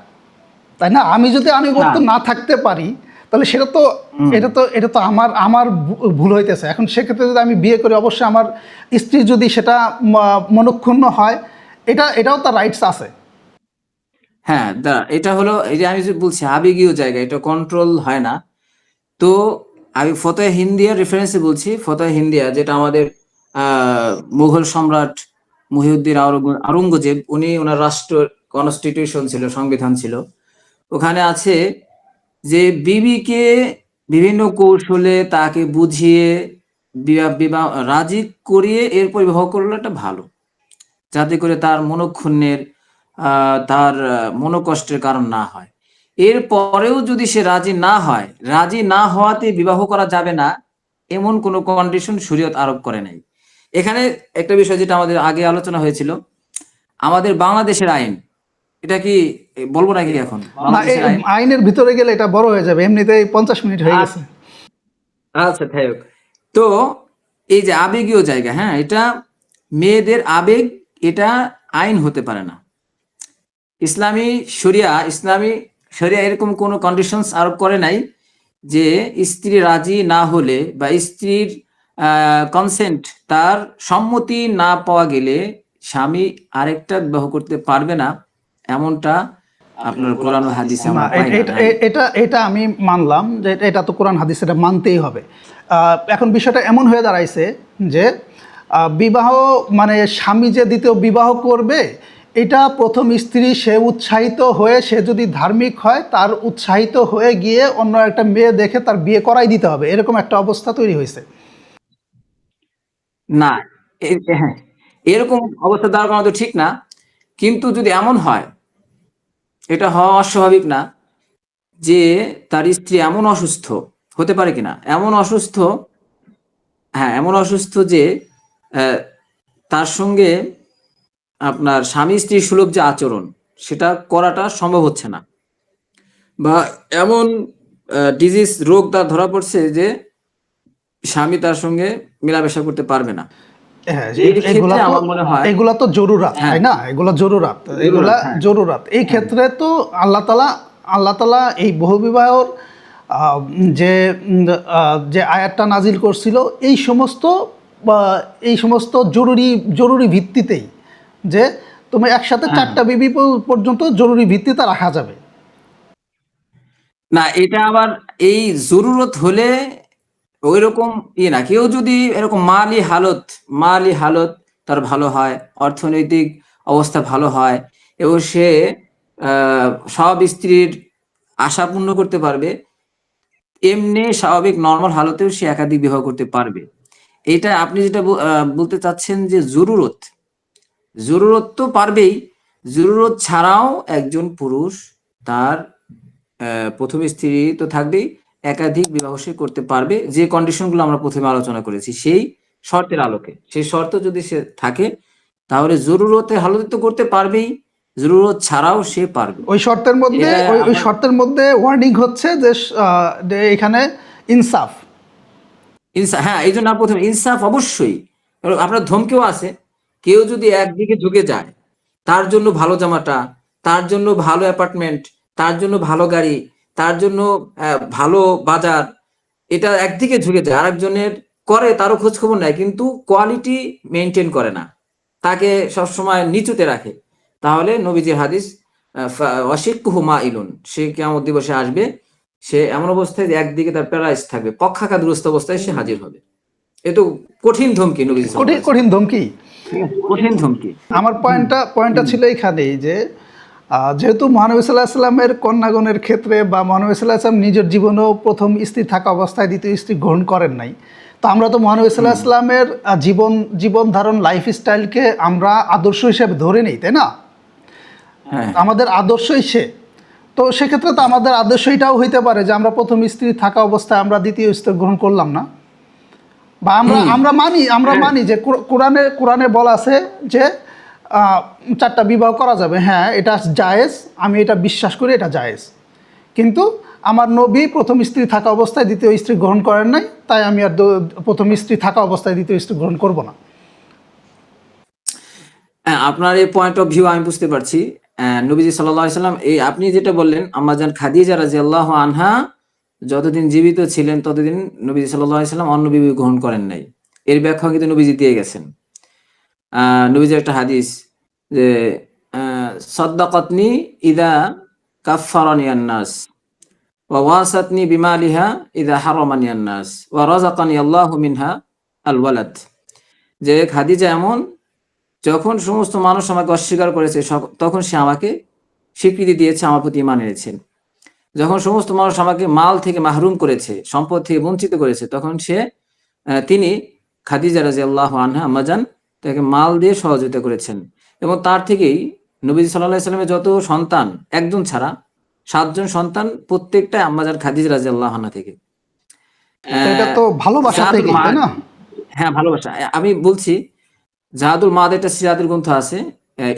তাই না? আমি যদি না, আনুগত্য না থাকতে পারি, তাহলে সেটা তো হুম, এটা তো আমার ভুল হইতেছে। এখন সেক্ষেত্রে যদি আমি বিয়ে করি, অবশ্যই আমার স্ত্রী যদি সেটা মনক্ষুণ্ণ হয়, এটাও তার রাইটস আছে। হ্যাঁ, এটা হলো এই যে আমি যে বলছি আবেগীয় জায়গা, এটা কন্ট্রোল হয় না। তো আমি ফতোয়া হিন্দিয়ার রেফারেন্সে বলছি। ফতোয়া হিন্দিয়া যেটা আমাদের মুঘল সম্রাট মহিউদ্দিন আওরঙ্গজেব, উনি ওনার রাষ্ট্র কনস্টিটিউশন ছিল, সংবিধান ছিল। ওখানে আছে যে বিবিকে বিভিন্ন কৌশলে তাকে বুঝিয়ে বিবাহ বিবাহ রাজি করিয়ে এরপর বিবাহ করলেটা ভালো, যাতে করে তার মনক্ষুণ্ণের তার মনোকষ্টের কারণ না হয়। এর পরেও যদি সে রাজি না হয়, রাজি না হওয়াতে বিবাহ করা যাবে না এমন কোনো কন্ডিশন শরীয়ত আরোপ করে নাই। এখানে একটা বিষয় যেটা আমাদের আগে আলোচনা হয়েছিল, আমাদের বাংলাদেশের আইন, এটা কি বলবো নাকি এখন না, এই বাংলাদেশের আইন? আইনের ভিতরে গেলে এটা বড় হয়ে যাবে, এমনিতেই 50 মিনিট হয়ে গেছে। আচ্ছা, যাই হোক। তো এই যে আবেগীয় জায়গা, হ্যাঁ, এটা মেয়েদের আবেগ, এটা আইন হতে পারে না। ইসলামী শরিয়া এরকম কোনো কন্ডিশনস আরোপ করে নাই যে স্ত্রী রাজি না হলে বা স্ত্রীর কনসেন্ট, তার সম্মতি না পাওয়া গেলে স্বামী আরেকটা বিবাহ করতে পারবে না, এমনটা আপনার কোরআন ও হাদিসে না, আমরা পাই না, নাই। এটা এটা আমি মানলাম যে এটা তো কোরআন হাদিস, এটা মানতেই হবে। এখন বিষয়টা এমন হয়ে দাঁড়াইছে যে বিবাহ মানে স্বামী যে দ্বিতীয় বিবাহ করবে, এটা প্রথম স্ত্রী সে উৎসাহিত হয়ে, সে যদি ধার্মিক হয়, তার উৎসাহিত হয়ে গিয়ে অন্য একটা মেয়ে দেখে তার বিয়ে করাই দিতে হবে, এরকম একটা অবস্থা তৈরি হয়েছে। না, হ্যাঁ, এরকম অবস্থা দাঁড় করানো তো ঠিক না। কিন্তু যদি এমন হয়, এটা হওয়া অস্বাভাবিক না যে তার স্ত্রী এমন অসুস্থ, হতে পারে কিনা এমন অসুস্থ, হ্যাঁ এমন অসুস্থ যে আহ, তার সঙ্গে আপনার স্বামী স্ত্রী সুলভ যে আচরণ, সেটা করাটা সম্ভব হচ্ছে না, বা এমন ডিজিজ রোগ তার ধরা পড়ছে যে স্বামী তার সঙ্গে মেলামেশা করতে পারবে না। হ্যাঁ, এই এগুলা ক্ষেত্রে তো আমার মনে হয় এগুলা তো জরুরাত, হ্যাঁ তাই না? এগুলা জরুরাত, এগুলা জরুরত, হ্যাঁ জরুরাত। এই হ্যাঁ ক্ষেত্রে তো আল্লাহ তাআলা এই বহুবিবাহর আহ, যে যে আয়াতটা নাজিল করছিল এই সমস্ত বা এই সমস্ত জরুরি জরুরি ভিত্তিতেই, যে তুমি একসাথে হ্যাঁ। 4টা বিবি পর্যন্ত জরুরি ভিত্তিতে রাখা যাবে। না, এটা আবার এই জরুরত হলে ওইরকম না, কেউ যদি এরকম মালি হালত তার ভালো হয়, অর্থনৈতিক অবস্থা ভালো হয় এবং সে সব স্ত্রীর আশা পূর্ণ করতে পারবে, এমনি স্বাভাবিক নরমাল হালতেও সে একাধিক বিবাহ করতে পারবে। এটা আপনি যেটা বলতে চাচ্ছেন যে জরুরত তো পারবেই, জরুরত ছাড়াও একজন পুরুষ তার প্রথম স্ত্রী তো থাকবেই, একাধিক বিবাহ সে করতে পারবে, যে কন্ডিশনগুলো আমরা প্রথমে আলোচনা করেছি সেই শর্তের আলোকে। সেই শর্ত যদি সে থাকে তাহলে জরুরতের হালতে তো করতে পারবেই, জরুরত ছাড়াও সে পারবে। ওই শর্তের মধ্যে এটা ওই আমার শর্তের মধ্যে ওয়ার্নিং হচ্ছে যে এখানে ইনসাফ। হ্যাঁ, এই জন্য প্রথমে ইনসাফ অবশ্যই। এবং আপনার ধমকেও আছে, কেউ যদি একদিকে ঝুঁকে যায়, তার জন্য ভালো জামাটা, তার জন্য ভালো অ্যাপার্টমেন্ট, তার জন্য ভালো গাড়ি, তার জন্য ভালো বাজার, এটা একদিকে ঝুঁকে যায়, আরেকজনের করে তারও খোঁজ খবর নেয় কিন্তু কোয়ালিটি মেনটেন করে না, তাকে সবসময় নিচুতে রাখে, তাহলে নবীজির হাদিস অশিক্ষু মা ইলুন, সে কিয়ামত দিবসে আসবে, সে এমন অবস্থায় যে একদিকে তার প্যারালাইজ থাকবে, পক্ষাঘাতগ্রস্ত অবস্থায় সে হাজির হবে। এ তো কঠিন ধমকি নবীজি কঠিন সাল্লাল্লাহু আলাইহি কঠিন ওয়াসাল্লাম। ধমকি। ঠিক আছে, কঠিন ধমকি। আমার পয়েন্টটা ছিল এখানেই যে যেহেতু মহানবী সাল্লাল্লাহু আলাইহি সাল্লামের কন্যাগণের ক্ষেত্রে বা মহানবী সাল্লাল্লাহু আলাইহি সাল্লাম নিজের জীবনেও প্রথম স্ত্রী থাকা অবস্থায় দ্বিতীয় স্ত্রী গ্রহণ করেন নাই, তো আমরা তো মহানবী সাল্লাল্লাহু আলাইহি সাল্লামের জীবন ধারণ লাইফস্টাইলকে আমরা আদর্শ হিসেবে ধরে নিই, তাই না? হ্যাঁ আমাদের আদর্শই সে। তো সেক্ষেত্রে তো আমাদের আদর্শ এটাও হইতে পারে যে আমরা প্রথম স্ত্রী থাকা অবস্থায় আমরা দ্বিতীয় স্ত্রী গ্রহণ করলাম না, বা আমরা হুম আমরা মানি যে কোরআনে বলা আছে যে 4টা বিবাহ করা যাবে, হ্যাঁ এটা জায়েজ, আমি এটা বিশ্বাস করি, এটা জায়েজ। কিন্তু আমার নবী প্রথম স্ত্রী থাকা অবস্থায় দ্বিতীয় স্ত্রী গ্রহণ করেন নাই, তাই আমি আর প্রথম স্ত্রী থাকা অবস্থায় দ্বিতীয় স্ত্রী গ্রহণ করব না। হ্যাঁ, আপনার এই পয়েন্ট অফ ভিউ আমি বুঝতে পারছি। নবীজি সাল্লাল্লাহু আলাইহি সাল্লাম, এই আপনি যেটা বললেন, আম্মাজান খাদিজা রাদিয়াল্লাহু আনহা যতদিন জীবিত ছিলেন ততদিন নবীজি সাল্লাল্লাহু আলাইহি সাল্লাম অন্য বিবি গ্রহণ করেন নাই। এর ব্যাখ্যা কিন্তু নবীজি দিয়ে গেছেন। নবীজির একটা হাদিস যে সাদ্দাকাতনি ইদা কাফফারানি আন-নাস ওয়া ওয়াসাতনি বিমালিহা ইদা হারামানি আন-নাস ওয়া রাযাকানি আল্লাহু মিনহা আল-ওয়ালাদ। যে খাদিজা এমন, যখন সমস্ত মানুষ আমাকে অস্বীকার করেছে তখন সে আমাকে স্বীকৃতি দিয়েছে, আমার প্রতি ঈমান এনেছেন। যখন সমস্ত মানুষ আমাকে মাল থেকে মাহরুম করেছে, সম্পদ থেকে বঞ্চিত করেছে, তখন তিনি খাদিজা রাদিয়াল্লাহু আনহা আম্মাজান তাকে মাল দিয়ে সহযোগিতা করেছেন। এবং তার থেকেই নবী সাল্লাল্লাহু আলাইহি সাল্লামের যত সন্তান, একজন ছাড়া 7জন সন্তান, প্রত্যেকটা আম্মাজান খাদিজা রাদিয়াল্লাহু আনহা থেকে। তো এটা আহ, তো ভালোবাসা জাদুল থেকেই, মা তাই না? হ্যাঁ ভালোবাসা। আমি বলছি জাদুল মাদ, একটা সিরাতের গ্রন্থ আছে,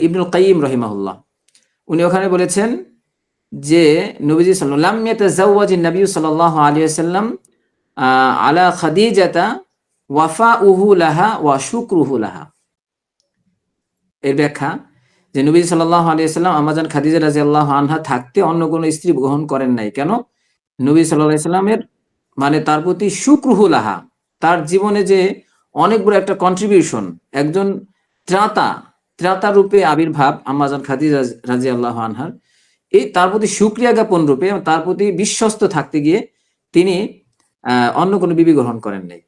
ইবনুল কাইয়িম রাহিমাহুল্লাহ, উনি ওখানে বলেছেন যে নবীজি সাল্লাল্লাহু আলাইহি ওয়াসাল্লাম নবী সাল্লাল্লাহু আলাইহি ওয়াসাল্লাম আলা খাদিজাতা ওয়াফাউহু লাহা ওয়া শুকরুহু লাহা। এর ব্যাখ্যা যে নবী সাল্লাল্লাহু আলাইহি ওয়াসাল্লাম আম্মাজান খাদিজা রাদিয়াল্লাহু আনহা থাকতে অন্য কোনো স্ত্রী গ্রহণ করেন নাই। কেন? নবী সাল্লাল্লাহু আলাইহি সাল্লামের মানে তার প্রতি শুকরুহু লাহা, তার জীবনে যে অনেক বড় একটা কন্ট্রিবিউশন, একজন ত্রাতা ত্রাতা রূপে আবির্ভাব আম্মাজান খাদিজা রাদিয়াল্লাহু আনহার, এই তার প্রতি সুক্রিয়া জ্ঞাপন রূপে তার প্রতি বিশ্বস্ত থাকতে গিয়ে তিনি অন্য কোনো বিবি গ্রহণ করেন নাই।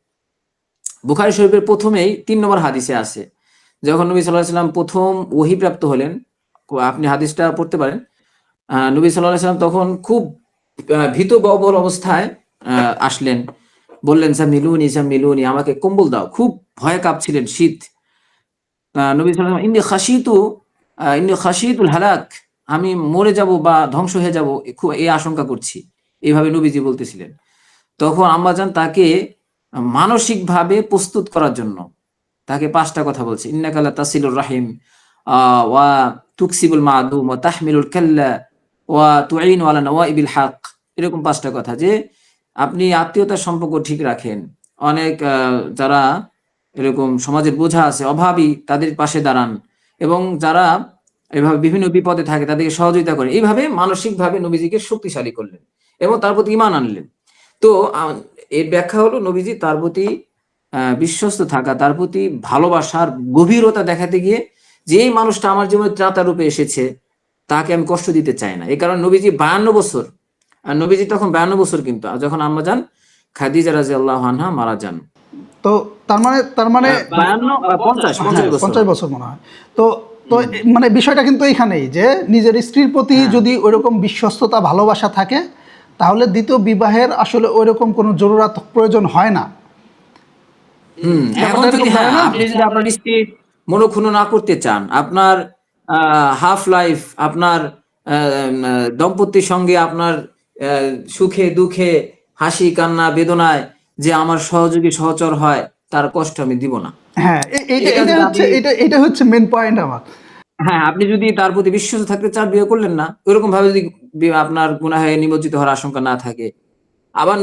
বুখারী শরীফের প্রথমেই 3 নম্বর হাদিসে আছে, যখন নবী সাল্লাল্লাহু আলাইহি সাল্লাম প্রথম ওহী প্রাপ্ত হলেন, আপনি হাদিসটা পড়তে পারেন। নবী সাল্লাল্লাহু আলাইহি সাল্লাম তখন খুব ভীত বর্বর অবস্থায় আসলেন, বললেন জামিলুনি জামিলুনি, আমাকে কম্বল দাও, খুব ভয়ে কাঁপছিলেন, শীত। নবী সাল্লাল্লাহু আলাইহি সাল্লাম ইন্নী খাশিতুল হালাক, আমি মরে যাব বা ধ্বংস হয়ে যাব, খুব এই আশঙ্কা করছি, এইভাবে নবীজি বলতেছিলেন। তখন আম্মাজান তাকে মানসিকভাবে প্রস্তুত করার জন্য তাকে 5টা কথা বলছে, ইন্নাকা লা তাসিলুর রাহিম ওয়া তুকসিবুল মাদুম ওয়া তাহমিলুল কাল্লা ওয়া তুঈনু আলা নওয়াইবিল হক, এরকম 5টা কথা যে আপনি আত্মীয়তার সম্পর্ক ঠিক রাখেন, অনেক যারা এরকম সমাজের বোঝা আছে, অভাবী, তাদের পাশে দাঁড়ান, এবং যারা এভাবে বিভিন্ন বিপদে থাকে তাদেরকে সহযোগিতা করেন। এইভাবে মানসিকভাবে নবীজিকে শক্তিশালী করলেন এবং তার প্রতি ঈমান আনলেন। তো এর ব্যাখ্যা হলো নবীজি তার প্রতি বিশ্বস্ত থাকা, তার প্রতি ভালোবাসার গভীরতা দেখাতে গিয়ে যে এই মানুষটা আমার জীবনে ত্রাতা রূপে এসেছে তাকে আমি কষ্ট দিতে চাই না। এই কারণে নবীজি 52 বছর, আর নবীজি তখন 52 বছর কিন্তু যখন আম্মা যান খাদিজা রাদিয়াল্লাহু আনহা মারা যান। তো তার মানে 52 50 হ্যাঁ, 50 বছর 50 বছর মনে হয়। তো তো মানে বিষয়টা কিন্তু এইখানেই যে নিজের স্ত্রীর প্রতি যদি ওইরকম বিশ্বস্ততা ভালোবাসা থাকে তাহলে দ্বিতীয় বিবাহের আসলে ওইরকম কোনো জরুরত প্রয়োজন হয় না। এখন যদি আপনি যদি আপনার স্ত্রীর মনোক্ষুণ্ণ না করতে চান, আপনার হাফ লাইফ, আপনার দম্পতির সঙ্গে আপনার সুখে দুঃখে হাসি কান্না বেদনায় যে আমার সহযোগী সহচর হয়, তার কষ্ট আমি দিব না। হ্যাঁ, এটা হচ্ছে মেন পয়েন্ট আমার। হ্যাঁ, আপনি যদি তার প্রতি বিশ্বস্ত থাকতে চান, বিয়ে করলেন না। ওইরকম ভাবে যদি আপনার গুনাহে নিমজ্জিত হওয়ার আশঙ্কা না থাকে। আবার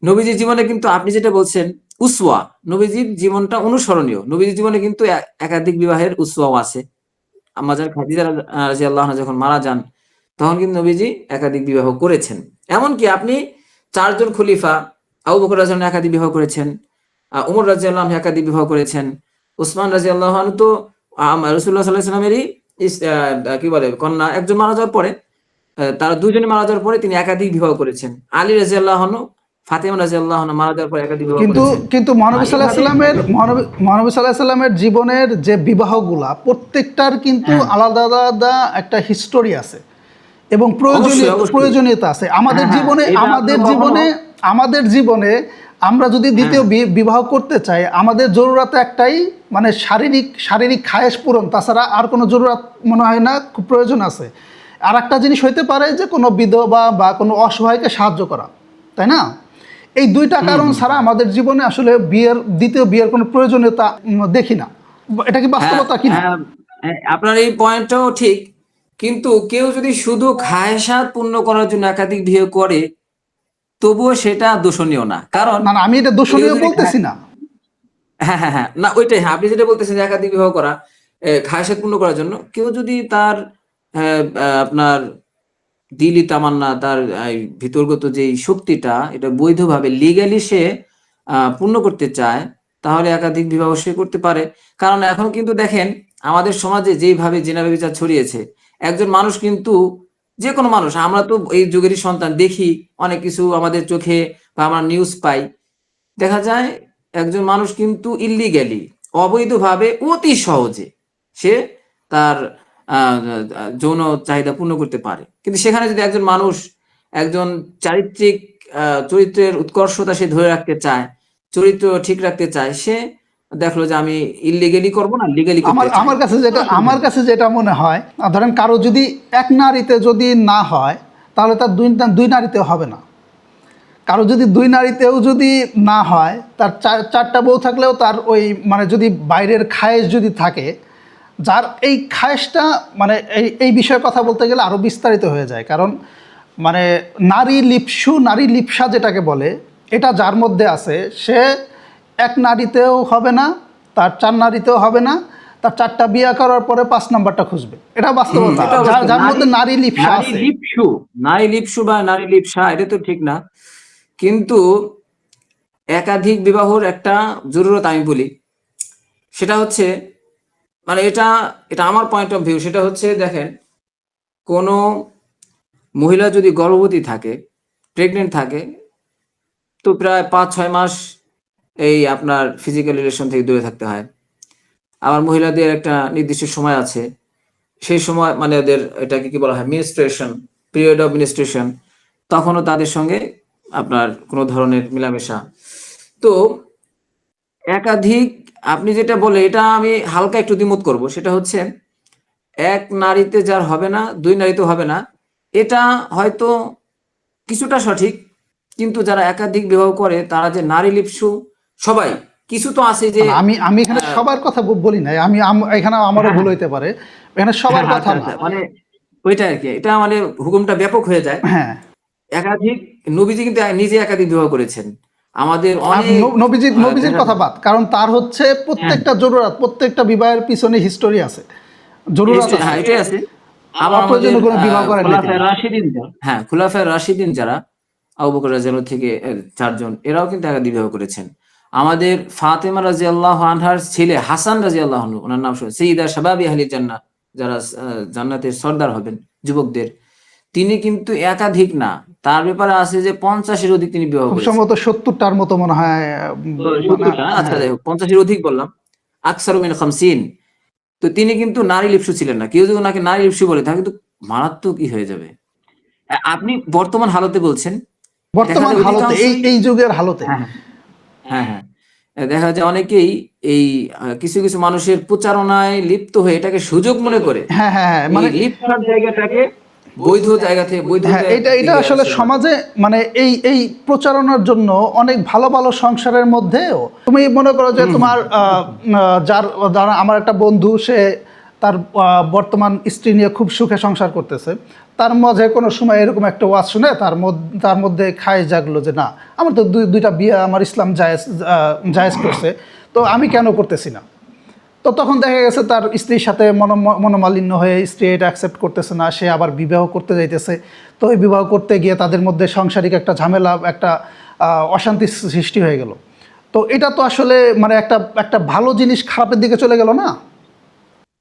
নবীজির জীবনে কিন্তু আপনি যেটা বলছেন উসওয়া, নবীজির জীবনটা অনুসরণীয়। নবীজির জীবনে কিন্তু একাধিক বিবাহের উসওয়াও আছে। আম্মা জান খাদিজা রাদিয়াল্লাহু আনহা যখন মারা যান তখন কিন্তু নবীজি একাধিক বিবাহ করেছেন। এমনকি আপনি 4 জন খলিফা, আবু বকর রাদিয়াল্লাহু আনহু একাধিক বিবাহ করেছেন, উমর রাদিয়াল্লাহু আনহু একাধিক বিবাহ করেছেন, উসমান রাদিয়াল্লাহু আনহু তো রাসূলুল্লাহ সাল্লাল্লাহু আলাইহি ওয়াসাল্লামেরই কি বলে কন্যা একজন মারা যাওয়ার পরে, তারা দুজনে মারা যাওয়ার পরে তিনি একাধিক বিবাহ করেছেন। আলী রাদিয়াল্লাহু আনহু, ফাতেমা রাদিয়াল্লাহু আনহা মারা যাওয়ার পরে একাধিক বিবাহ করেছেন। কিন্তু মহানবী সাল্লাল্লাহু আলাইহি ওয়াসাল্লামের জীবনের যে বিবাহগুলা প্রত্যেকটার কিন্তু আলাদা আলাদা একটা হিস্টোরি আছে এবং প্রয়োজনীয়তা আছে। আমাদের জীবনে আমরা যদি দ্বিতীয় বিবাহ করতে চাই, আমাদের জরুরত একটাই, মানে শারীরিক খায়েশ পূরণ, তাছাড়া আর কোনো জরুরত মনে হয় না খুব প্রয়োজন আছে। আর একটা জিনিস হইতে পারে যে কোনো বিধবা বা কোনো অসহায়কে সাহায্য করা, তাই না? এই 2টা কারণ ছাড়া আমাদের জীবনে আসলে দ্বিতীয় বিয়ের কোনো প্রয়োজনীয়তা দেখি না। এটা কি বাস্তবতা কিনা? আপনার এই পয়েন্টটাও ঠিক, কিন্তু কেউ যদি শুধু খায়সাত পূর্ণ করার জন্য একাধিক বিয়ে করে তবুও সেটা দোষণীয় না। কারণ না, আমি এটা দোষণীয় বলতেছি না। হ্যাঁ না, ওইটাই। আপনি যেটা বলতেছেন যে একাধিক বিবাহ করা খায়সাত পূর্ণ করার জন্য, কেউ যদি তার আপনার দিলি তামান্না, তার ভিতরগত যে শক্তিটা, এটা বৈধভাবে লিগ্যালি সে পূর্ণ করতে চায়, তাহলে একাধিক বিবাহ সে করতে পারে। কারণ এখন কিন্তু দেখেন আমাদের সমাজে যেভাবে জিনা ব্যভিচার ছড়িয়েছে, একজন মানুষ কিন্তু, যে কোনো মানুষ, আমরা তো এই যুগেরই সন্তান, দেখি অনেক কিছু আমাদের চোখে বা আমরা নিউজ পাই, দেখা যায় একজন মানুষ কিন্তু ইল্লিগ্যালি, অবৈধভাবে, অতি সহজে সে তার যৌন চাহিদা পূর্ণ করতে পারে। কিন্তু সেখানে যদি একজন মানুষ একজন চরিত্রের উৎকর্ষতা সে ধরে রাখতে চায়, চরিত্র ঠিক রাখতে চায়, সে দেখলো যে আমি ইল্লিগালি করবো না, লিগালি করতে চাই। আমার কাছে যেটা মনে হয়, ধরেন কারো যদি এক নারীতে যদি না হয় তাহলে তার দুই নারীতেও হবে না। কারো যদি 2 নারীতেও যদি না হয়, তার 4টা বউ থাকলেও তার ওই মানে যদি বাইরের খায়েশ যদি থাকে, যার এই খায়েশটা মানে এই বিষয়ে কথা বলতে গেলে আরও বিস্তারিত হয়ে যায়। কারণ মানে নারী লিপ্সা যেটাকে বলে, এটা যার মধ্যে আছে, সে এক নারীতেও হবে না, তার 4 নারীতেও হবে না, তার 4টা বিয়ে করার পরে 5 নাম্বারটা খুঁজবে। এটা বাস্তবতা। যার মধ্যে নারী লিপ্সা আছে, নারী লিপ্সু বা নারী লিপ্সা, এটা তো ঠিক না। কিন্তু একাধিক বিবাহর একটা জরুরত আমি বলি, সেটা হচ্ছে, মানে এটা আমার পয়েন্ট অফ ভিউ, সেটা হচ্ছে দেখেন, কোনো মহিলা যদি গর্ভবতী থাকে, প্রেগনেন্ট থাকে, তো প্রায় 5-6 মাস এই আপনার ফিজিক্যাল রিলেশন থেকে দূরে থাকতে হয়। আবার মহিলাদের একটা নির্দিষ্ট সময় আছে, সেই সময় মানে ওদের এটাকে কি বলা হয়, মিনস্ট্রুয়েশন, পিরিয়ড অফ মিনস্ট্রুয়েশন, তখনও তাদের সঙ্গে আপনার কোনো ধরনের মেলামেশা। তো একাধিক, আপনি যেটা বলে, এটা আমি হালকা একটু দ্বিমত করব, সেটা হচ্ছে এক নারীতে যার হবে না 2 নারীতে হবে না, এটা হয়তো কিছুটা সঠিক। কিন্তু যারা একাধিক বিবাহ করে তারা যে নারী লিপ্সু সবাই, কিছু তো আছে যে আমি আমি এখানে সবার কথা বলি নাই, আমি এখানে আমারও ভুল হইতে পারে, এখানে সবার কথা না। মানে ওইটা আর কি, এটা মানে হুকুমটা ব্যাপক হয়ে যায়। হ্যাঁ, একাধিক, নবীজি কিন্তু নিজে একাধিক বিবাহ করেছেন। আমাদের আর অনেক নবীজির কথা বাদ, কারণ তার হচ্ছে প্রত্যেকটা জরুরত, প্রত্যেকটা বিবাহের পিছনে হিস্টোরি আছে, জরুরত আছে, হ্যাঁ এটাই আছে। আবার আমাদের অপ্রয়োজনীয় কোনো বিবাহ করেন নাই তিনি। খুলাফায়ে রাশিদিন যারা, আবু বকর রাদিয়াল্লাহু থেকে 4 জন, এরাও কিন্তু একাধিক বিবাহ করেছেন। আমাদের ফাতেমা রাদিয়াল্লাহু আনহার ছেলে হাসান রাদিয়াল্লাহু আনহু, ওনার নাম শুনে সাইয়্যিদা শাবাবি আহলি জান্নাহ, যারা জান্নাতের সর্দার হবেন যুবকদের, তিনি কিন্তু একাধিক না, তার ব্যাপারে আছে যে 50-এর অধিক তিনি বিবাহ খুব করেছেন। সম্ভবত 70টার মতো মনে হয়। 70টা, আচ্ছা যাই হোক, 50-এর অধিক বললাম, আকসারু মিন 50। তো তিনি কিন্তু নারী লিপ্সু ছিলেন না। কেউ যদি ওনাকে নারী লিপ্সু বলে তাহলে কিন্তু মারাত্মক কি হয়ে যাবে। আপনি বর্তমান হালতে বলছেন, দেখা বর্তমান যায় হালতে, এই অধিকাংশই, এই যুগের হালতে। হ্যাঁ হ্যাঁ হ্যাঁ, দেখা যায় অনেকেই এই কিছু কিছু মানুষের প্রচারণায় লিপ্ত হয়ে এটাকে সুযোগ মনে করে হ্যাঁ হ্যাঁ হ্যাঁ, এই মানে লিপ্সার জায়গাটাকে বৈধ জায়গা থেকে, হ্যাঁ, বৈধতার এটা দিকে আসলে সমাজে মানে এই প্রচারণার জন্য অনেক ভালো ভালো সংসারের মধ্যেও তুমি মনে করো যে তোমার যার দ্বারা আমার একটা বন্ধু, সে তার বর্তমান স্ত্রী নিয়ে খুব সুখে সংসার করতেছে, তার মাঝে কোনো সময় এরকম একটা ওয়াজ শুনে তার মধ্যে খায় জাগলো যে না, আমার তো দুইটা বিয়ে আমার ইসলাম জায়েজ করছে, তো আমি কেন করতেছি না। তো তখন দেখা গেছে তার স্ত্রীর সাথে মনোমালিন্য হয়ে স্ত্রী এটা অ্যাকসেপ্ট করতেছে না, সে আবার বিবাহ করতে যাইতেছে। তো ওই বিবাহ করতে গিয়ে তাদের মধ্যে সাংসারিক একটা ঝামেলা, একটা অশান্তি সৃষ্টি হয়ে গেল। তো এটা তো আসলে মানে একটা ভালো জিনিস খারাপের দিকে চলে গেল না।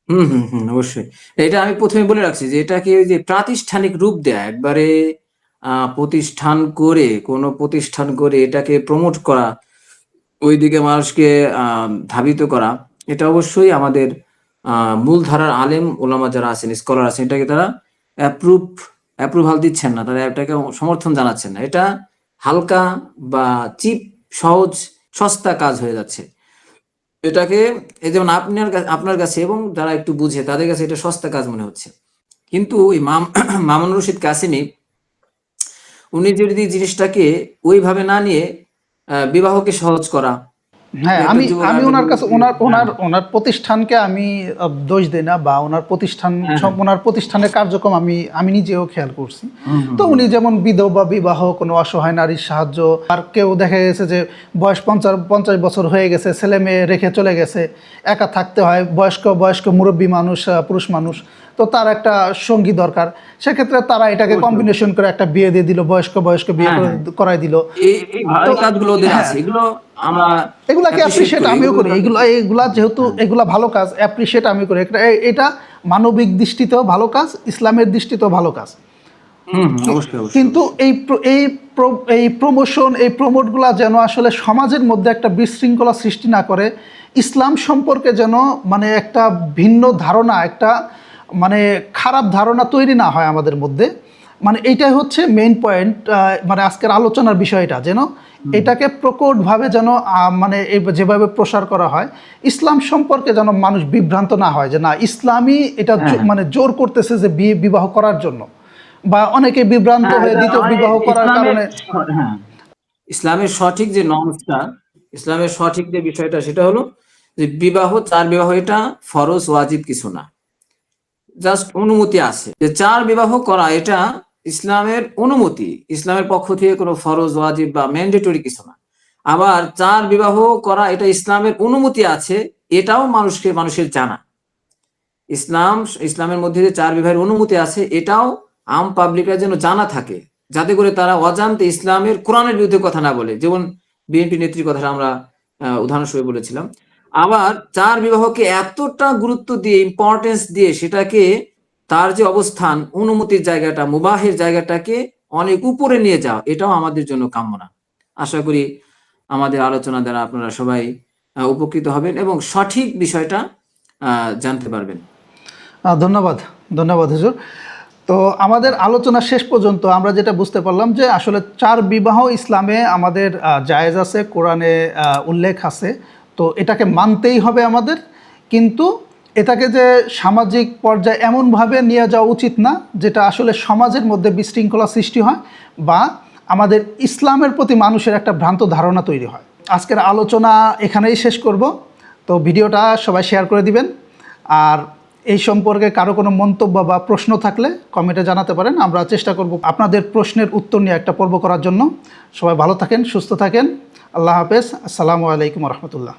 হুম হুম হুম, অবশ্যই। এটা আমি প্রথমে বলে রাখছি যে এটাকে ওই যে প্রাতিষ্ঠানিক রূপ দেয়া, একবারে কোনো প্রতিষ্ঠান করে এটাকে প্রমোট করা, ওইদিকে মানুষকে ধাবিত করা, এটা অবশ্যই আমাদের মূলধারার আলেম ওলামা যারা আছেন, স্কলার আছেন, এটাকে তারা অ্যাপ্রুভাল দিচ্ছেন না, তারা এটাকে সমর্থন জানাচ্ছেন না। এটা হালকা বা চিপ, সহজ, সস্তা কাজ হয়ে যাচ্ছে। এটাকে, এই যেমন আপনার কাছে এবং যারা একটু বুঝে তাদের কাছে এটা সস্তা কাজ মনে হচ্ছে, কিন্তু ওই মামুন রশিদ কাসেমি, উনি যদি জিনিসটাকে ওইভাবে না নিয়ে বিবাহকে সহজ করা, হ্যাঁ, একটা আমি যুবক আমি আরেকটা ওনার কাছে যুবককে, ওনার প্রতিষ্ঠানকে আমি দোষ দিই না, বা ওনার প্রতিষ্ঠানের কার্যক্রম আমি নিজেও খেয়াল করছি। তো উনি যেমন বিধবা বিবাহ, কোনো অসহায় নারীর সাহায্য, আর কেউ দেখা গেছে যে বয়স 50 বছর হয়ে গেছে, ছেলে মেয়ে রেখে চলে গেছে, একা থাকতে হয়, বয়স্ক মুরব্বী মানুষ, পুরুষ মানুষ, তো তার একটা সঙ্গী দরকার। সেক্ষেত্রে তারা এটাকে কম্বিনেশন করে একটা বিয়ে দিয়ে দিল, বয়স্ক বিয়ে করাই দিল। এই ভালো কাজগুলো ওদের আছে, এগুলো আমরা এগুলাকে অ্যাপ্রিশিয়েট আমিও করি, এগুলা যেহেতু এগুলা ভালো কাজ, অ্যাপ্রিশিয়েট আমি করি। এটা মানবিক দৃষ্টিতেও ভালো কাজ, ইসলামের দৃষ্টিতেও ভালো কাজ। কিন্তু এই প্রমোশন, এই প্রমোটগুলা যেন আসলে সমাজের মধ্যে একটা বিশৃঙ্খলা সৃষ্টি না করে, ইসলাম সম্পর্কে যেন মানে একটা ভিন্ন ধারণা, একটা মানে খারাপ ধারণা তৈরি না হয় আমাদের মধ্যে। মানে এইটাই হচ্ছে মেইন পয়েন্ট, মানে আজকের আলোচনার বিষয়টা, যেন এটাকে প্রকটভাবে যেন মানে যেভাবে প্রসার করা হয়, ইসলাম সম্পর্কে যেন মানুষ বিভ্রান্ত না হয় যে না, ইসলামই এটা মানে জোর করতেছে যে বিবাহ করার জন্য, বা অনেকে বিভ্রান্ত হয়ে দ্বিতীয় বিবাহ করার কারণে। ইসলামের সঠিক যে নর্মসটা, ইসলামের সঠিক যে বিষয়টা, সেটা হলো যে চার বিবাহ এটা ফরজ ওয়াজিব কিছু না, জাস্ট অনুমতি আছে যে চার বিবাহ করা, এটা ইসলামের অনুমতি, ইসলামের পক্ষ থেকে কোনো ফরজ ওয়াজিব বা ম্যান্ডেটরি কিছু না। আবার চার বিবাহ করা, এটা ইসলামের অনুমতি আছে, এটাও মানুষের জানা। ইসলামের মধ্যে যে চার বিবাহের অনুমতি আছে, এটাও আম পাবলিকরা যেন জানা থাকে, যাতে করে তারা অজান্তে ইসলামের কোরআনের বিরুদ্ধে কথা না বলে। যেমন বিএনপি নেত্রীর কথাটা আমরা উদাহরণস্বরূপ বলেছিলাম। আবার চার বিবাহকে এতটা গুরুত্ব দিয়ে, ইম্পর্টেন্স দিয়ে, সেটাকে তার যে অবস্থান, অনুমতির জায়গাটা, মুবাহের জায়গাটাকে অনেক উপরে নিয়ে যাওয়া, এটাও আমাদের জন্য কাম্য না। আশা করি আমাদের আলোচনা দ্বারা আপনারা সবাই উপকৃত হবেন এবং সঠিক বিষয়টা জানতে পারবেন। ধন্যবাদ হুজুর। তো আমাদের আলোচনা শেষ পর্যন্ত আমরা যেটা বুঝতে পারলাম যে আসলে চার বিবাহ ইসলামে আমাদের জায়েজ আছে, কোরআনে উল্লেখ আছে, তো এটাকে মানতেই হবে আমাদের। কিন্তু এটাকে যে সামাজিক পর্যায়ে এমনভাবে নিয়ে যাওয়া উচিত না যেটা আসলে সমাজের মধ্যে বিশৃঙ্খলা সৃষ্টি হয়, বা আমাদের ইসলামের প্রতি মানুষের একটা ভ্রান্ত ধারণা তৈরি হয়। আজকের আলোচনা এখানেই শেষ করব। তো ভিডিওটা সবাই শেয়ার করে দিবেন। আর এই সম্পর্কে কারো কোনো মন্তব্য বা প্রশ্ন থাকলে কমেন্টে জানাতে পারেন। আমরা চেষ্টা করব আপনাদের প্রশ্নের উত্তর নিয়ে একটা পর্ব করার জন্য। সবাই ভালো থাকেন, সুস্থ থাকেন। আল্লাহ হাফেজ। আসসালামু আলাইকুম রহমতুল্লাহ।